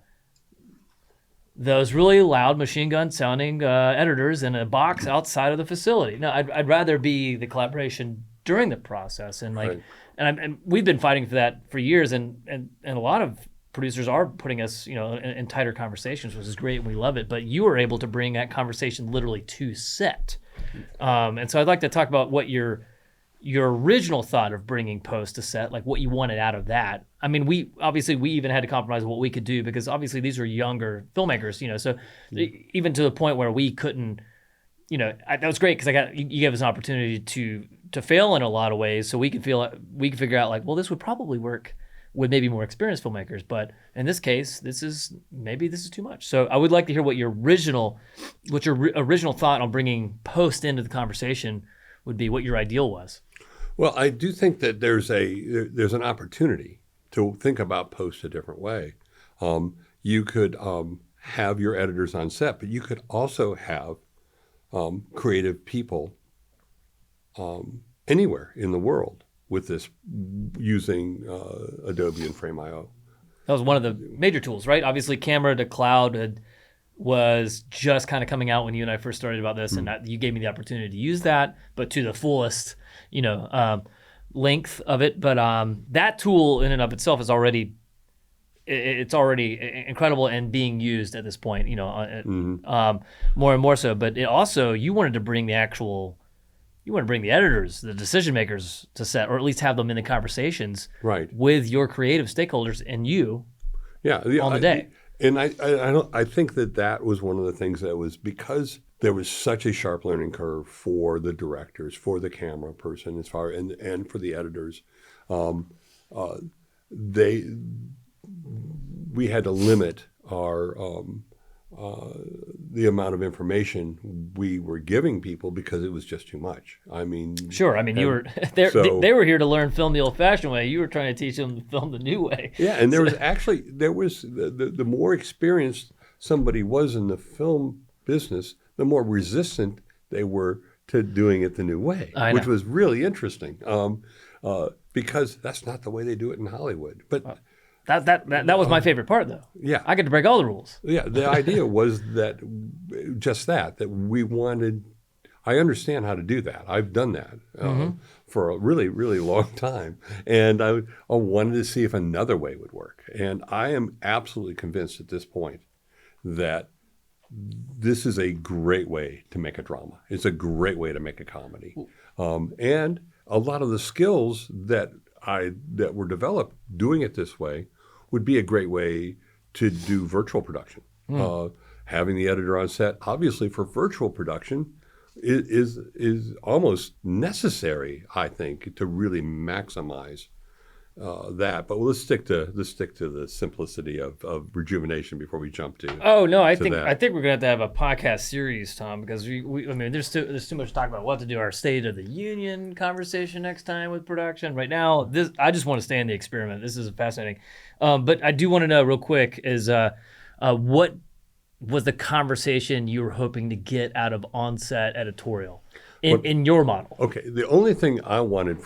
those really loud machine gun sounding editors in a box outside of the facility. No, I'd rather be the collaboration during the process, and like, right. and we've been fighting for that for years, and a lot of producers are putting us, in tighter conversations, which is great, and we love it. But you were able to bring that conversation literally to set, and so I'd like to talk about what your original thought of bringing post to set, like what you wanted out of that. I mean, we even had to compromise what we could do, because obviously these are younger filmmakers, so even to the point where we couldn't, that was great, because you gave us an opportunity to fail in a lot of ways, so we could figure out like, well, this would probably work with maybe more experienced filmmakers, but in this case, this is too much. So I would like to hear what your original thought on bringing post into the conversation would be, what your ideal was. Well, I do think that there's an opportunity to think about post a different way. You could have your editors on set, but you could also have creative people anywhere in the world with this, using Adobe and Frame.io. That was one of the major tools, right? Obviously, camera to cloud was just kind of coming out when you and I first started about this, and you gave me the opportunity to use that, but to the fullest, length of it. But that tool in and of itself is already incredible and being used at this point, more and more so. But it also, you wanted to bring the editors, the decision makers to set, or at least have them in the conversations, right, with your creative stakeholders and you, on the day. I think that was one of the things that was, because there was such a sharp learning curve for the directors, for the camera person, and for the editors. We had to limit our the amount of information we were giving people, because it was just too much. I mean, sure. I mean, you were they were here to learn film the old-fashioned way. You were trying to teach them to film the new way. Yeah, and there was the more experienced somebody was in the film business, the more resistant they were to doing it the new way, which was really interesting, because that's not the way they do it in Hollywood. But that was my favorite part, though. Yeah, I get to break all the rules. Yeah, the idea was that we wanted. I understand how to do that. I've done that for a really, really long time, and I wanted to see if another way would work. And I am absolutely convinced at this point that this is a great way to make a drama. It's a great way to make a comedy, and a lot of the skills that were developed doing it this way would be a great way to do virtual production. Having the editor on set, obviously, for virtual production, is almost necessary, I think, to really maximize that. But let's stick to the simplicity of rejuvenation before we jump to. Oh no, I think we're gonna have to have a podcast series, Tom, because there's too much to talk about. We'll have to do our State of the Union conversation next time with production. Right now, I just want to stay in the experiment. This is fascinating, but I do want to know real quick is what was the conversation you were hoping to get out of on-set editorial in your model? Okay, the only thing I wanted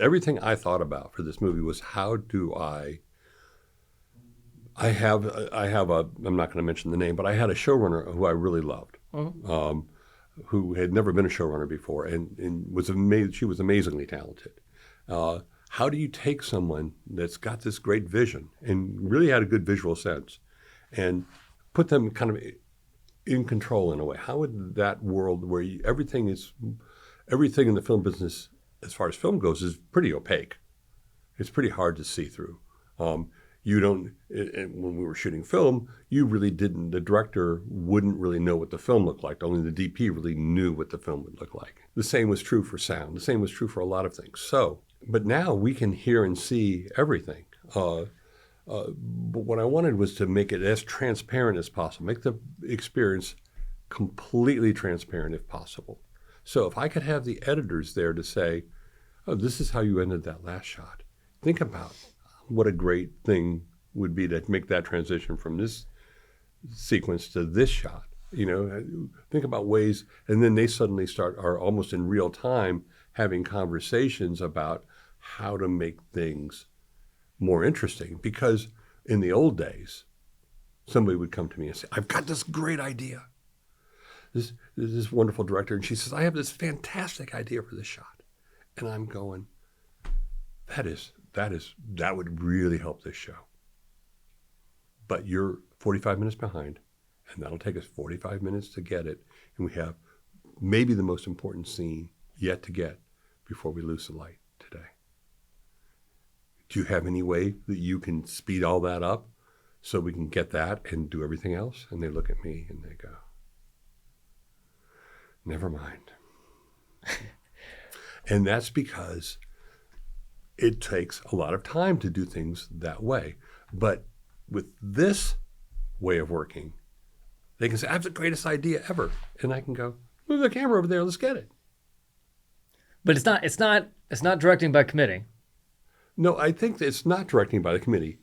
everything I thought about for this movie was, how do I have I'm not going to mention the name, but I had a showrunner who I really loved, who had never been a showrunner before, and was amazing. She was amazingly talented. How do you take someone that's got this great vision and really had a good visual sense, and put them kind of in control in a way? How would that world where everything in the film business, as far as film goes, is pretty opaque. It's pretty hard to see through. When we were shooting film, the director wouldn't really know what the film looked like. Only the DP really knew what the film would look like. The same was true for sound. The same was true for a lot of things. But now we can hear and see everything. But what I wanted was to make it as transparent as possible, make the experience completely transparent if possible. So if I could have the editors there to say, oh, this is how you ended that last shot. Think about what a great thing would be to make that transition from this sequence to this shot. Think about ways, and then they suddenly are almost in real time having conversations about how to make things more interesting. Because in the old days, somebody would come to me and say, I've got this great idea. This wonderful director, and she says, I have this fantastic idea for this shot. And I'm going, that would really help this show. But you're 45 minutes behind, and that'll take us 45 minutes to get it. And we have maybe the most important scene yet to get before we lose the light today. Do you have any way that you can speed all that up so we can get that and do everything else? And they look at me and they go, never mind. And that's because it takes a lot of time to do things that way. But with this way of working, they can say, I have the greatest idea ever. And I can go, move the camera over there, let's get it. But it's not directing by committee. No, I think that it's not directing by the committee.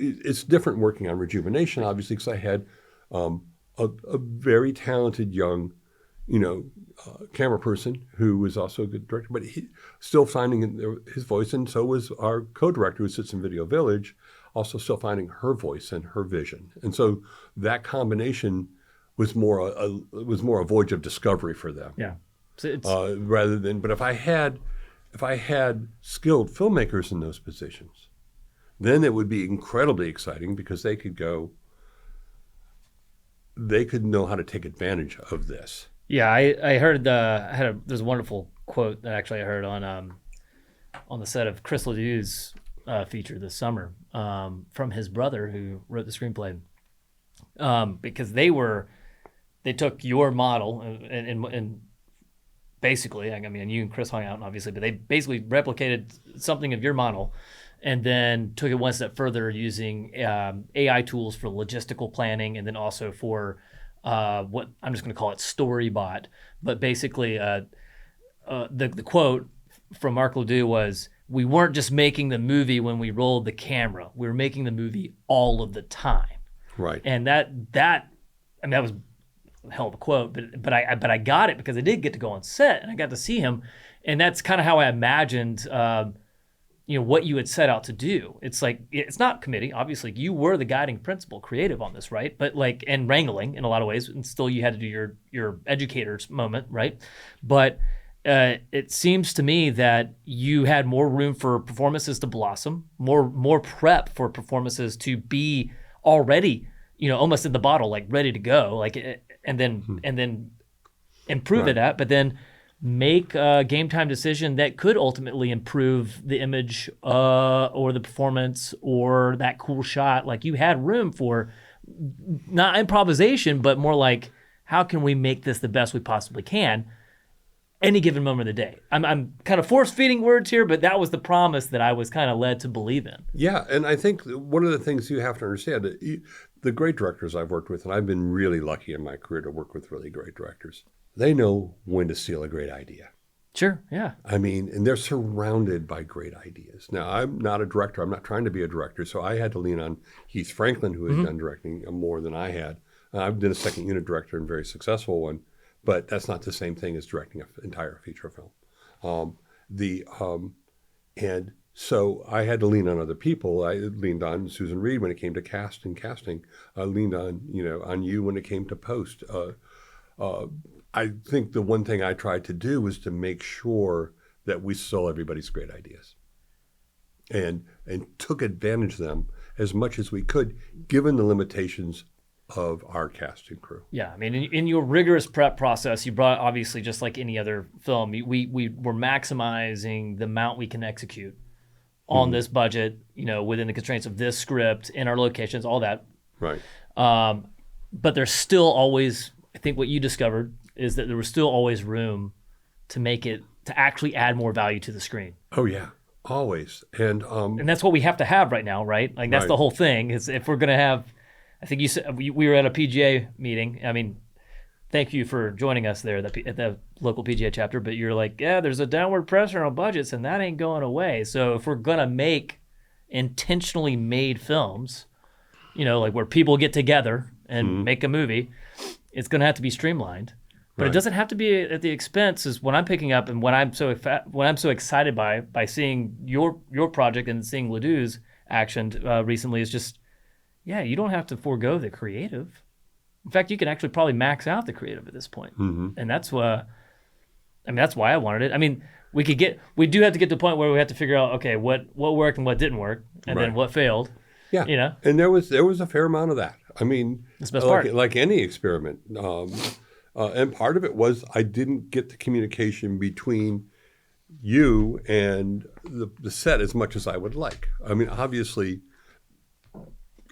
It's different working on Rejuvenation, obviously, because I had a very talented young, camera person who was also a good director, but he still finding his voice, and so was our co-director who sits in Video Village, also still finding her voice and her vision. And so that combination was more a voyage of discovery for them. Yeah. So rather than, but if I had skilled filmmakers in those positions, then it would be incredibly exciting because they could know how to take advantage of this. Yeah, I heard there's a wonderful quote that actually I heard on the set of Chris Ledoux feature this summer from his brother who wrote the screenplay, because they took your model and basically, I mean, you and Chris hung out obviously, but they basically replicated something of your model and then took it one step further using AI tools for logistical planning and then also for what I'm just going to call it Storybot. But basically, the quote from Mark Ledoux was, we weren't just making the movie when we rolled the camera. We were making the movie all of the time. Right. And that was a hell of a quote, but I got it because I did get to go on set and I got to see him. And that's kind of how I imagined what you had set out to do. It's like, it's not committee. Obviously, you were the guiding principal, creative on this, right? But and wrangling in a lot of ways, and still you had to do your educator's moment, right? But it seems to me that you had more room for performances to blossom, more prep for performances to be already, almost in the bottle, like ready to go, and then improve it at, but then make a game time decision that could ultimately improve the image or the performance or that cool shot. Like, you had room for not improvisation, but more like, how can we make this the best we possibly can any given moment of the day? I'm kind of force feeding words here, but that was the promise that I was kind of led to believe in. Yeah, and I think one of the things you have to understand, the great directors I've worked with, and I've been really lucky in my career to work with really great directors, they know when to steal a great idea. Sure, yeah. I mean, and they're surrounded by great ideas. Now, I'm not a director. I'm not trying to be a director, so I had to lean on Heath Franklin, who had done directing more than I had. I've been a second unit director and very successful one, but that's not the same thing as directing an entire feature film. And so I had to lean on other people. I leaned on Susan Reed when it came to casting. I leaned on on you when it came to post. I think the one thing I tried to do was to make sure that we stole everybody's great ideas and took advantage of them as much as we could, given the limitations of our casting crew. Yeah, I mean, in your rigorous prep process, you brought, obviously, just like any other film, we were maximizing the amount we can execute on this budget, within the constraints of this script, in our locations, all that. Right. But there's still always, I think what you discovered is that there was still always room to make it, to actually add more value to the screen. Oh, yeah. Always. And that's what we have to have right now, right? Like, that's the whole thing, is if we're going to have, I think you said, we were at a PGA meeting. I mean, thank you for joining us there at the local PGA chapter, but you're like, yeah, there's a downward pressure on budgets and that ain't going away. So if we're going to make intentionally made films, like where people get together and make a movie, it's going to have to be streamlined. But it doesn't have to be at the expense. Is what I'm picking up, and what I'm so excited by seeing your project and seeing Ledoux's actioned recently is just, you don't have to forego the creative. In fact, you can actually probably max out the creative at this point, and that's that's why I wanted it. I mean, we do have to get to the point where we have to figure out, okay, what worked and what didn't work, and then what failed. Yeah, and there was a fair amount of that. I mean, like any experiment. And part of it was I didn't get the communication between you and the set as much as I would like. I mean, obviously,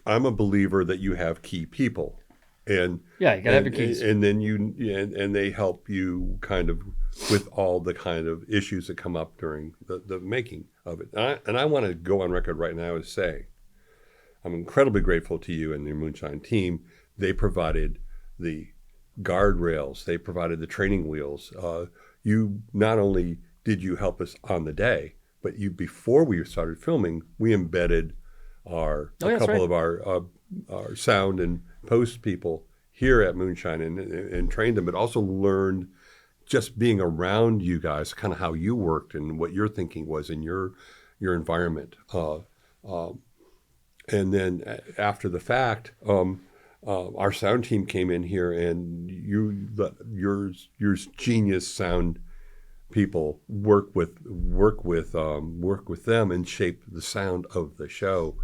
I'm a believer that you have key people, and you gotta have your keys, and then and they help you kind of with all the kind of issues that come up during the making of it. And I want to go on record right now as saying I'm incredibly grateful to you and your Moonshine team. They provided the guardrails, they provided the training wheels. You not only did you help us on the day, but before we started filming, we embedded a couple of our sound and post people here at Moonshine and trained them, but also learned just being around you guys, kind of how you worked and what your thinking was in your environment. And then after the fact, our sound team came in here, and your genius sound people work with them and shape the sound of the show.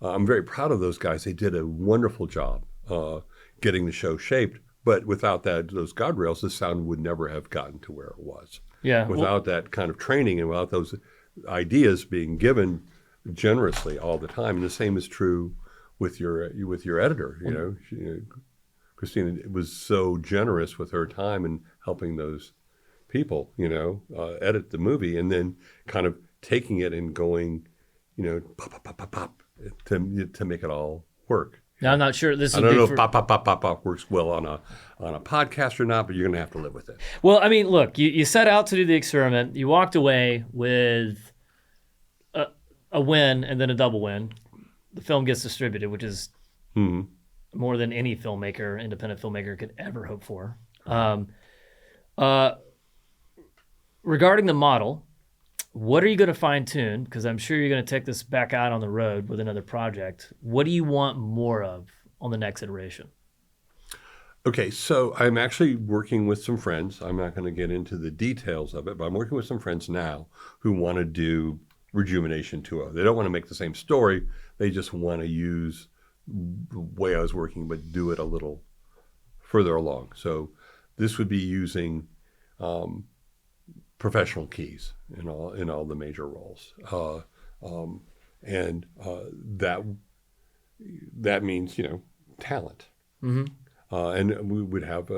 I'm very proud of those guys. They did a wonderful job getting the show shaped. But without those guardrails, the sound would never have gotten to where it was. Yeah. Without that kind of training and without those ideas being given generously all the time. And the same is true with your editor. Christina was so generous with her time and helping those people, edit the movie, and then kind of taking it and going, pop to make it all work. Now, I'm not sure this. I don't know if pop works well on a podcast or not, but you're going to have to live with it. Well, I mean, look, you set out to do the experiment. You walked away with a win and then a double win. The film gets distributed, which is more than any independent filmmaker could ever hope for. Regarding the model, what are you going to fine tune? Because I'm sure you're going to take this back out on the road with another project. What do you want more of on the next iteration? Okay, so I'm actually working with some friends. I'm not going to get into the details of it, but I'm working with some friends now who want to do Rejuvenation 2.0. They don't want to make the same story. They just want to use the way I was working, but do it a little further along. So this would be using professional keys in all the major roles, and that means talent, and we would have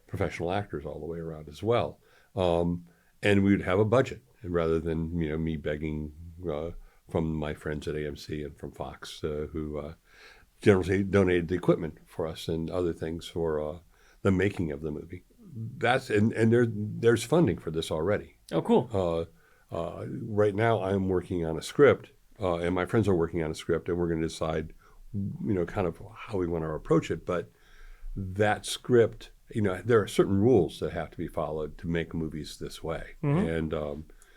professional actors all the way around as well, and we would have a budget rather than me begging from my friends at AMC and from Fox who generously donated the equipment for us and other things for the making of the movie. There's funding for this already. Oh, cool. Right now I'm working on a script, and my friends are working on a script, and we're going to decide, kind of how we want to approach it. But that script, there are certain rules that have to be followed to make movies this way. And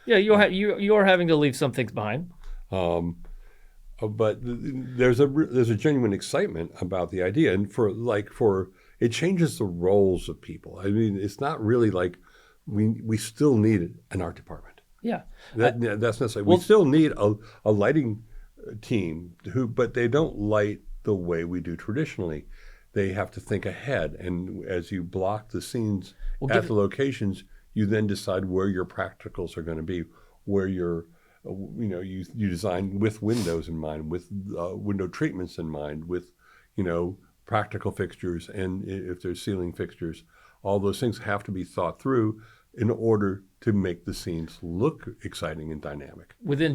you're having to leave some things behind. But there's a genuine excitement about the idea, and for it changes the roles of people. I mean, it's not really like we still need an art department. Yeah, that's necessary. We still need a lighting team but they don't light the way we do traditionally. They have to think ahead, and as you block the scenes at the locations, you then decide where your practicals are going to be, where you design with windows in mind, with window treatments in mind, with practical fixtures, and if there's ceiling fixtures, all those things have to be thought through in order to make the scenes look exciting and dynamic. Within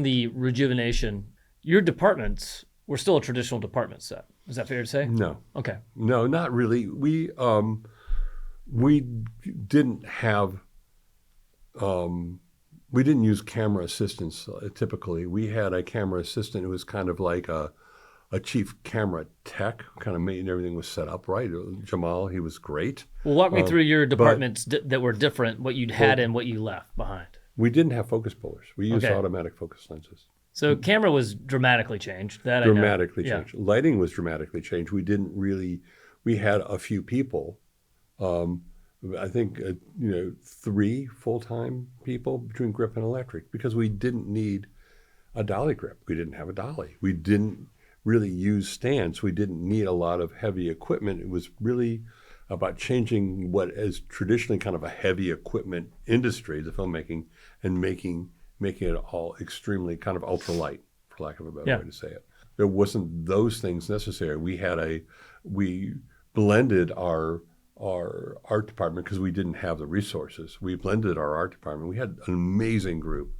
the Rejuvenation, your departments were still a traditional department set. Is that fair to say? No. Okay. No, not really. We didn't have. We didn't use camera assistants typically. We had a camera assistant who was kind of like a a chief camera tech, kind of made everything was set up right. Jamal, he was great. Well, walk me through your departments that were different, what you'd had and what you left behind. We didn't have focus pullers. We used automatic focus lenses. So camera was dramatically changed. That dramatically I know. changed. Lighting was dramatically changed. We had a few people, I think, 3 full-time people between grip and electric, because we didn't need a dolly grip. We didn't have a dolly. We didn't really use stands. We didn't need a lot of heavy equipment. It was really about changing what is traditionally kind of a heavy equipment industry, the filmmaking, and making it all extremely kind of ultralight, for lack of a better way to say it. There wasn't those things necessary. We blended our art department because we didn't have the resources. We blended our art department. We had an amazing group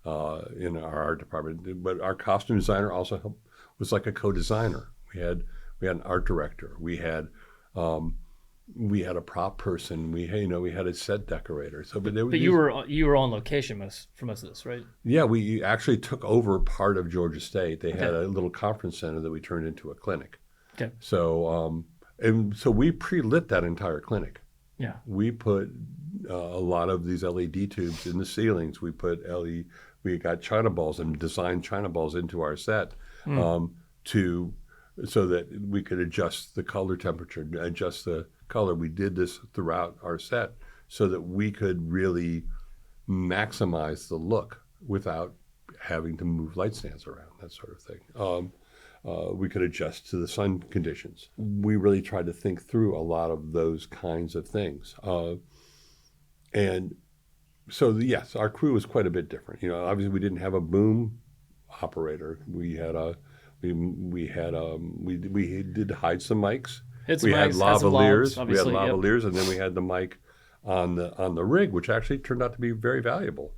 in our art department, but our costume designer also was like a co-designer. We had an art director. We had a prop person. We had a set decorator. So, but you were on location for most of this, right? Yeah, we actually took over part of Georgia State. They had a little conference center that we turned into a clinic. Okay. So so we pre-lit that entire clinic. Yeah. We put a lot of these LED tubes in the ceilings. We we got China balls and designed China balls into our set so that we could adjust the color temperature, adjust the color. We did this throughout our set so that we could really maximize the look without having to move light stands around, that sort of thing. We could adjust to the sun conditions. We really tried to think through a lot of those kinds of things. And so, yes, our crew was quite a bit different. Obviously we didn't have a boom operator. We did hide some mics. We had lavaliers. And then we had the mic on the rig, which actually turned out to be very valuable.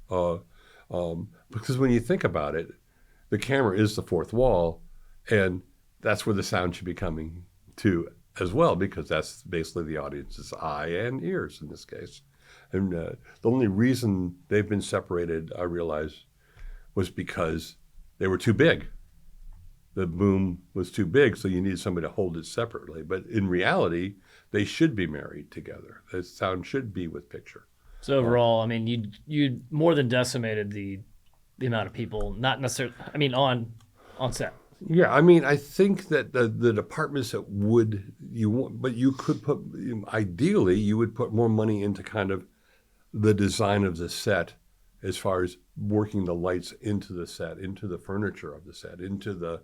Because when you think about it, the camera is the fourth wall, and that's where the sound should be coming to as well, because that's basically the audience's eye and ears in this case. And the only reason they've been separated, I realized, was because they were too big. The boom was too big, so you needed somebody to hold it separately. But in reality, they should be married together. The sound should be with picture. So overall, I mean, you more than decimated the amount of people, not necessarily, I mean, on set. Yeah, I mean, I think that the departments that you could put, ideally, you would put more money into kind of the design of the set, as far as working the lights into the set, into the furniture of the set, into the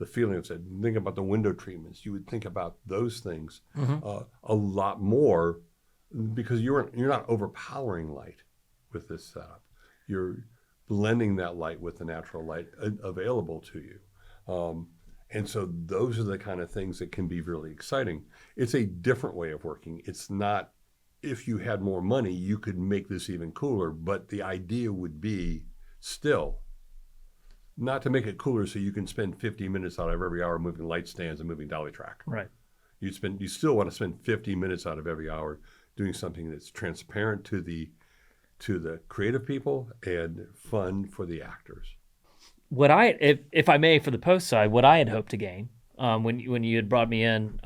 feeling of the set. Think about the window treatments. You would think about those things a lot more, because you're not overpowering light with this setup. You're blending that light with the natural light available to you. And so those are the kind of things that can be really exciting. It's a different way of working. It's not, if you had more money, you could make this even cooler, but the idea would be still not to make it cooler so you can spend 50 minutes out of every hour moving light stands and moving dolly track. Right. You still want to spend 50 minutes out of every hour doing something that's transparent to the creative people and fun for the actors. What if I may, for the post side, what I had hoped to gain when you had brought me in,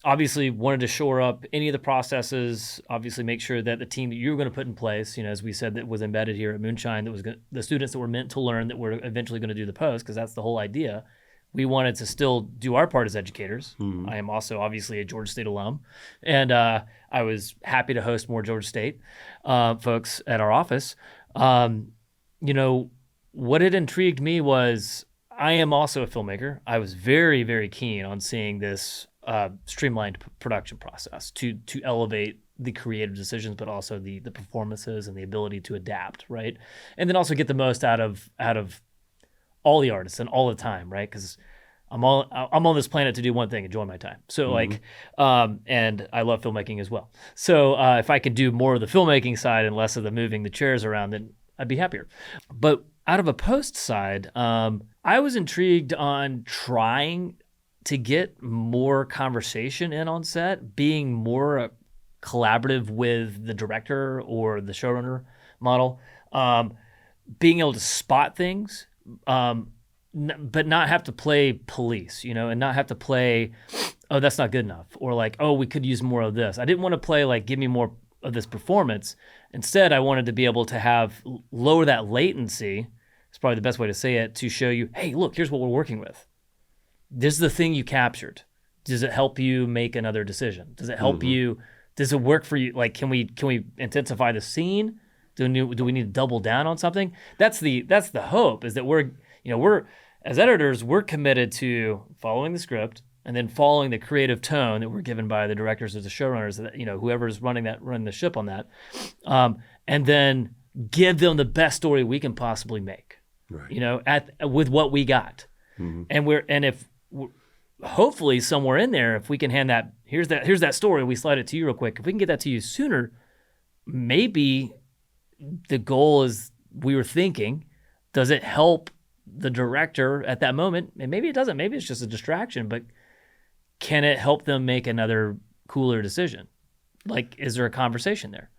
obviously wanted to shore up any of the processes, obviously make sure that the team that you were going to put in place, as we said, that was embedded here at Moonshine, that was the students that were meant to learn, that were eventually going to do the post, because that's the whole idea. We wanted to still do our part as educators. Mm-hmm. I am also obviously a Georgia State alum, and I was happy to host more Georgia State folks at our office. What had intrigued me was I am also a filmmaker. I was very, very keen on seeing this streamlined production process to elevate the creative decisions, but also the performances and the ability to adapt, right? And then also get the most out of all the artists and all the time, right? Because I'm on this planet to do one thing, enjoy my time. So and I love filmmaking as well. So if I could do more of the filmmaking side and less of the moving the chairs around, then I'd be happier. But out of a post side, I was intrigued on trying to get more conversation in on set, being more collaborative with the director or the showrunner model, being able to spot things, but not have to play police, and not have to play, oh, that's not good enough, or like, oh, we could use more of this. I didn't want to play like, give me more of this performance. Instead, I wanted to be able to lower that latency. It's probably the best way to say it, to show you, hey, look, here's what we're working with. This is the thing you captured. Does it help you make another decision? Does it help you? Does it work for you? Like, can we intensify the scene? Do we need to double down on something? That's the hope, is that we're as editors, we're committed to following the script and then following the creative tone that we're given by the directors or the showrunners, that whoever's running the ship on that, and then give them the best story we can possibly make. Right. With what we got, and if hopefully somewhere in there, if we can hand that, here's that story, we slide it to you real quick. If we can get that to you sooner, maybe the goal is, we were thinking, does it help the director at that moment? And maybe it doesn't. Maybe it's just a distraction, but can it help them make another cooler decision? Like, is there a conversation there?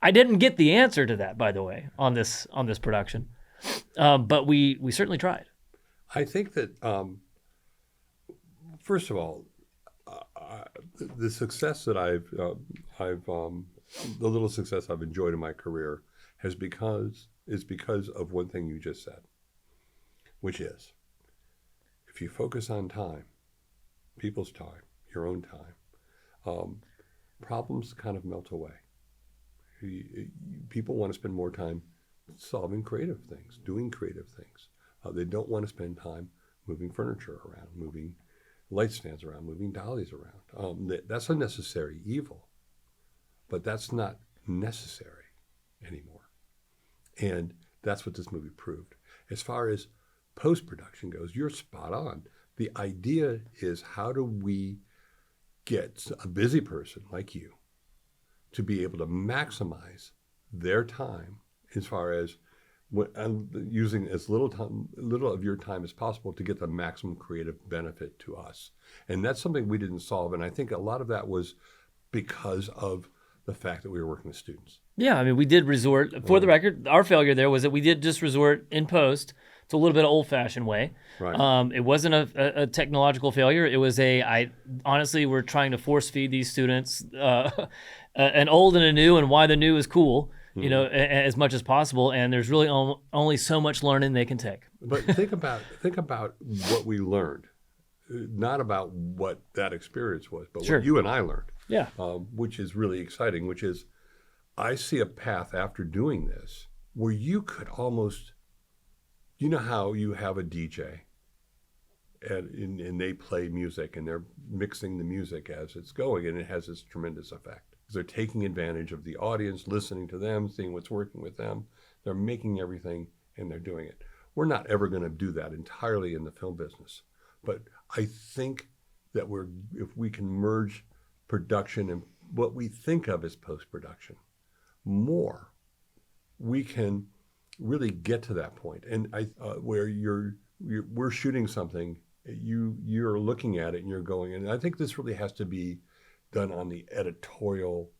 I didn't get the answer to that, by the way, on this production, but we certainly tried. I think that first of all, the success that the little success I've enjoyed in my career is because of one thing you just said, which is, if you focus on time, people's time, your own time, problems kind of melt away. People want to spend more time solving creative things, doing creative things. They don't want to spend time moving furniture around, moving light stands around, moving dollies around. That's a necessary evil, but that's not necessary anymore. And that's what this movie proved. As far as post-production goes, you're spot on. The idea is, how do we get a busy person like you to be able to maximize their time, as far as using as little of your time as possible to get the maximum creative benefit to us. And that's something we didn't solve. And I think a lot of that was because of the fact that we were working with students. Yeah, I mean, we did resort, for the record, our failure there was that we did just resort in post to a little bit of old-fashioned way. Right. It wasn't a technological failure. It was honestly, we're trying to force feed these students an old and a new, and why the new is cool, as much as possible. And there's really only so much learning they can take. But think about what we learned, not about what that experience was, but what you and I learned. Yeah. Which is really exciting, which is, I see a path after doing this where you could almost, how you have a DJ and they play music and they're mixing the music as it's going, and it has this tremendous effect. Because they're taking advantage of the audience, listening to them, seeing what's working with them. They're making everything and they're doing it. We're not ever going to do that entirely in the film business. But I think that if we can merge production and what we think of as post-production more, we can really get to that point. And where we're shooting something, you're looking at it and you're going, and I think this really has to be done on the editorial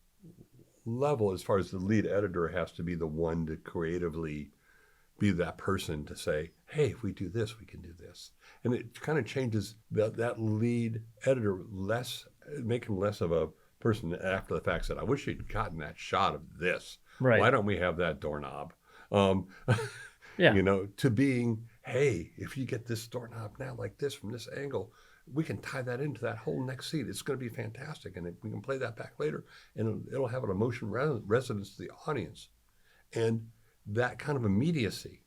level, as far as the lead editor has to be the one to creatively be that person to say, hey, if we do this, we can do this. And it kind of changes that lead editor make him less of a person after the fact said, I wish you'd gotten that shot of this. Right. Why don't we have that doorknob? To being, hey, if you get this doorknob now like this from this angle, we can tie that into that whole next scene. It's going to be fantastic. And we can play that back later, and it'll have an emotion resonance to the audience. And that kind of immediacy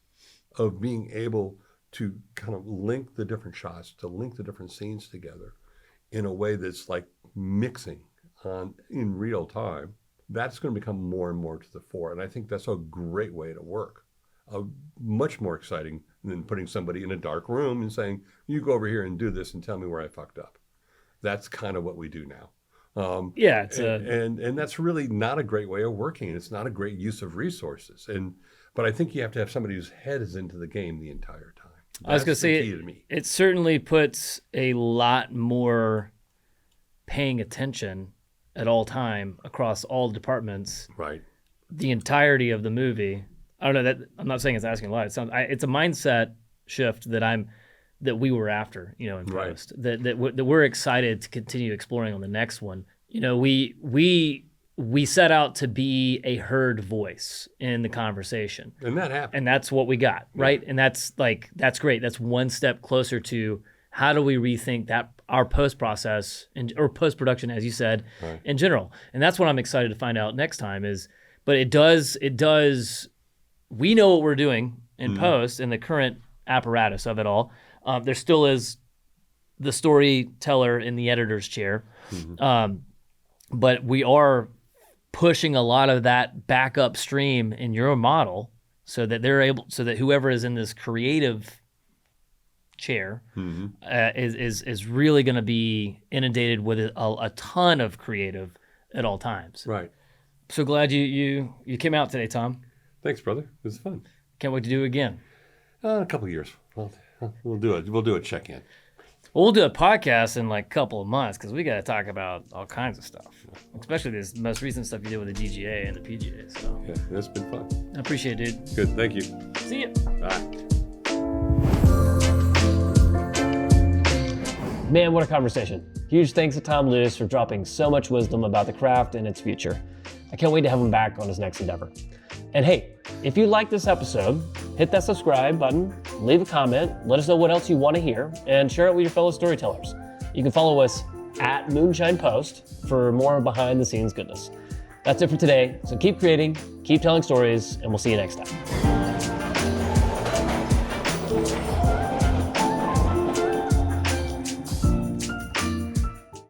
of being able to kind of link the different shots, to link the different scenes together in a way that's like mixing in real time, that's going to become more and more to the fore. And I think that's a great way to work. Much more exciting than putting somebody in a dark room and saying, you go over here and do this and tell me where I fucked up. That's kind of what we do now. And that's really not a great way of working. It's not a great use of resources. But I think you have to have somebody whose head is into the game the entire time. That's I was going to say, it certainly puts a lot more paying attention at all time across all departments. Right. The entirety of the movie. I don't know, that I'm not saying it's asking a lot. It's a mindset shift that I'm that we were after, you know, in Right. post, that we're excited to continue exploring on the next one. You know, we set out to be a heard voice in the conversation. And that happened. And that's what we got, right? And that's great. That's one step closer to how do we rethink that our post process or post production, as you said, in general. And that's what I'm excited to find out next time is. But it does. We know what we're doing in post and the current apparatus of it all. There still is the storyteller in the editor's chair, but we are pushing a lot of that back upstream in your model, so that whoever is in this creative chair is really going to be inundated with a ton of creative at all times. Right. So glad you came out today, Tom. Thanks, brother. It was fun. Can't wait to do it again. A couple of years. We'll do it. We'll do a check-in. We'll do a podcast in like a couple of months because we got to talk about all kinds of stuff, especially this most recent stuff you did with the DGA and the PGA. So Yeah, it's been fun. I appreciate it, dude. Good. Thank you. See ya. Bye. Man, what a conversation. Huge thanks to Tom Luse for dropping so much wisdom about the craft and its future. I can't wait to have him back on his next endeavor. And hey, if you like this episode, hit that subscribe button, leave a comment, let us know what else you want to hear, and share it with your fellow storytellers. You can follow us at Moonshine Post for more behind the scenes goodness. That's it for today. So keep creating, keep telling stories, and we'll see you next time.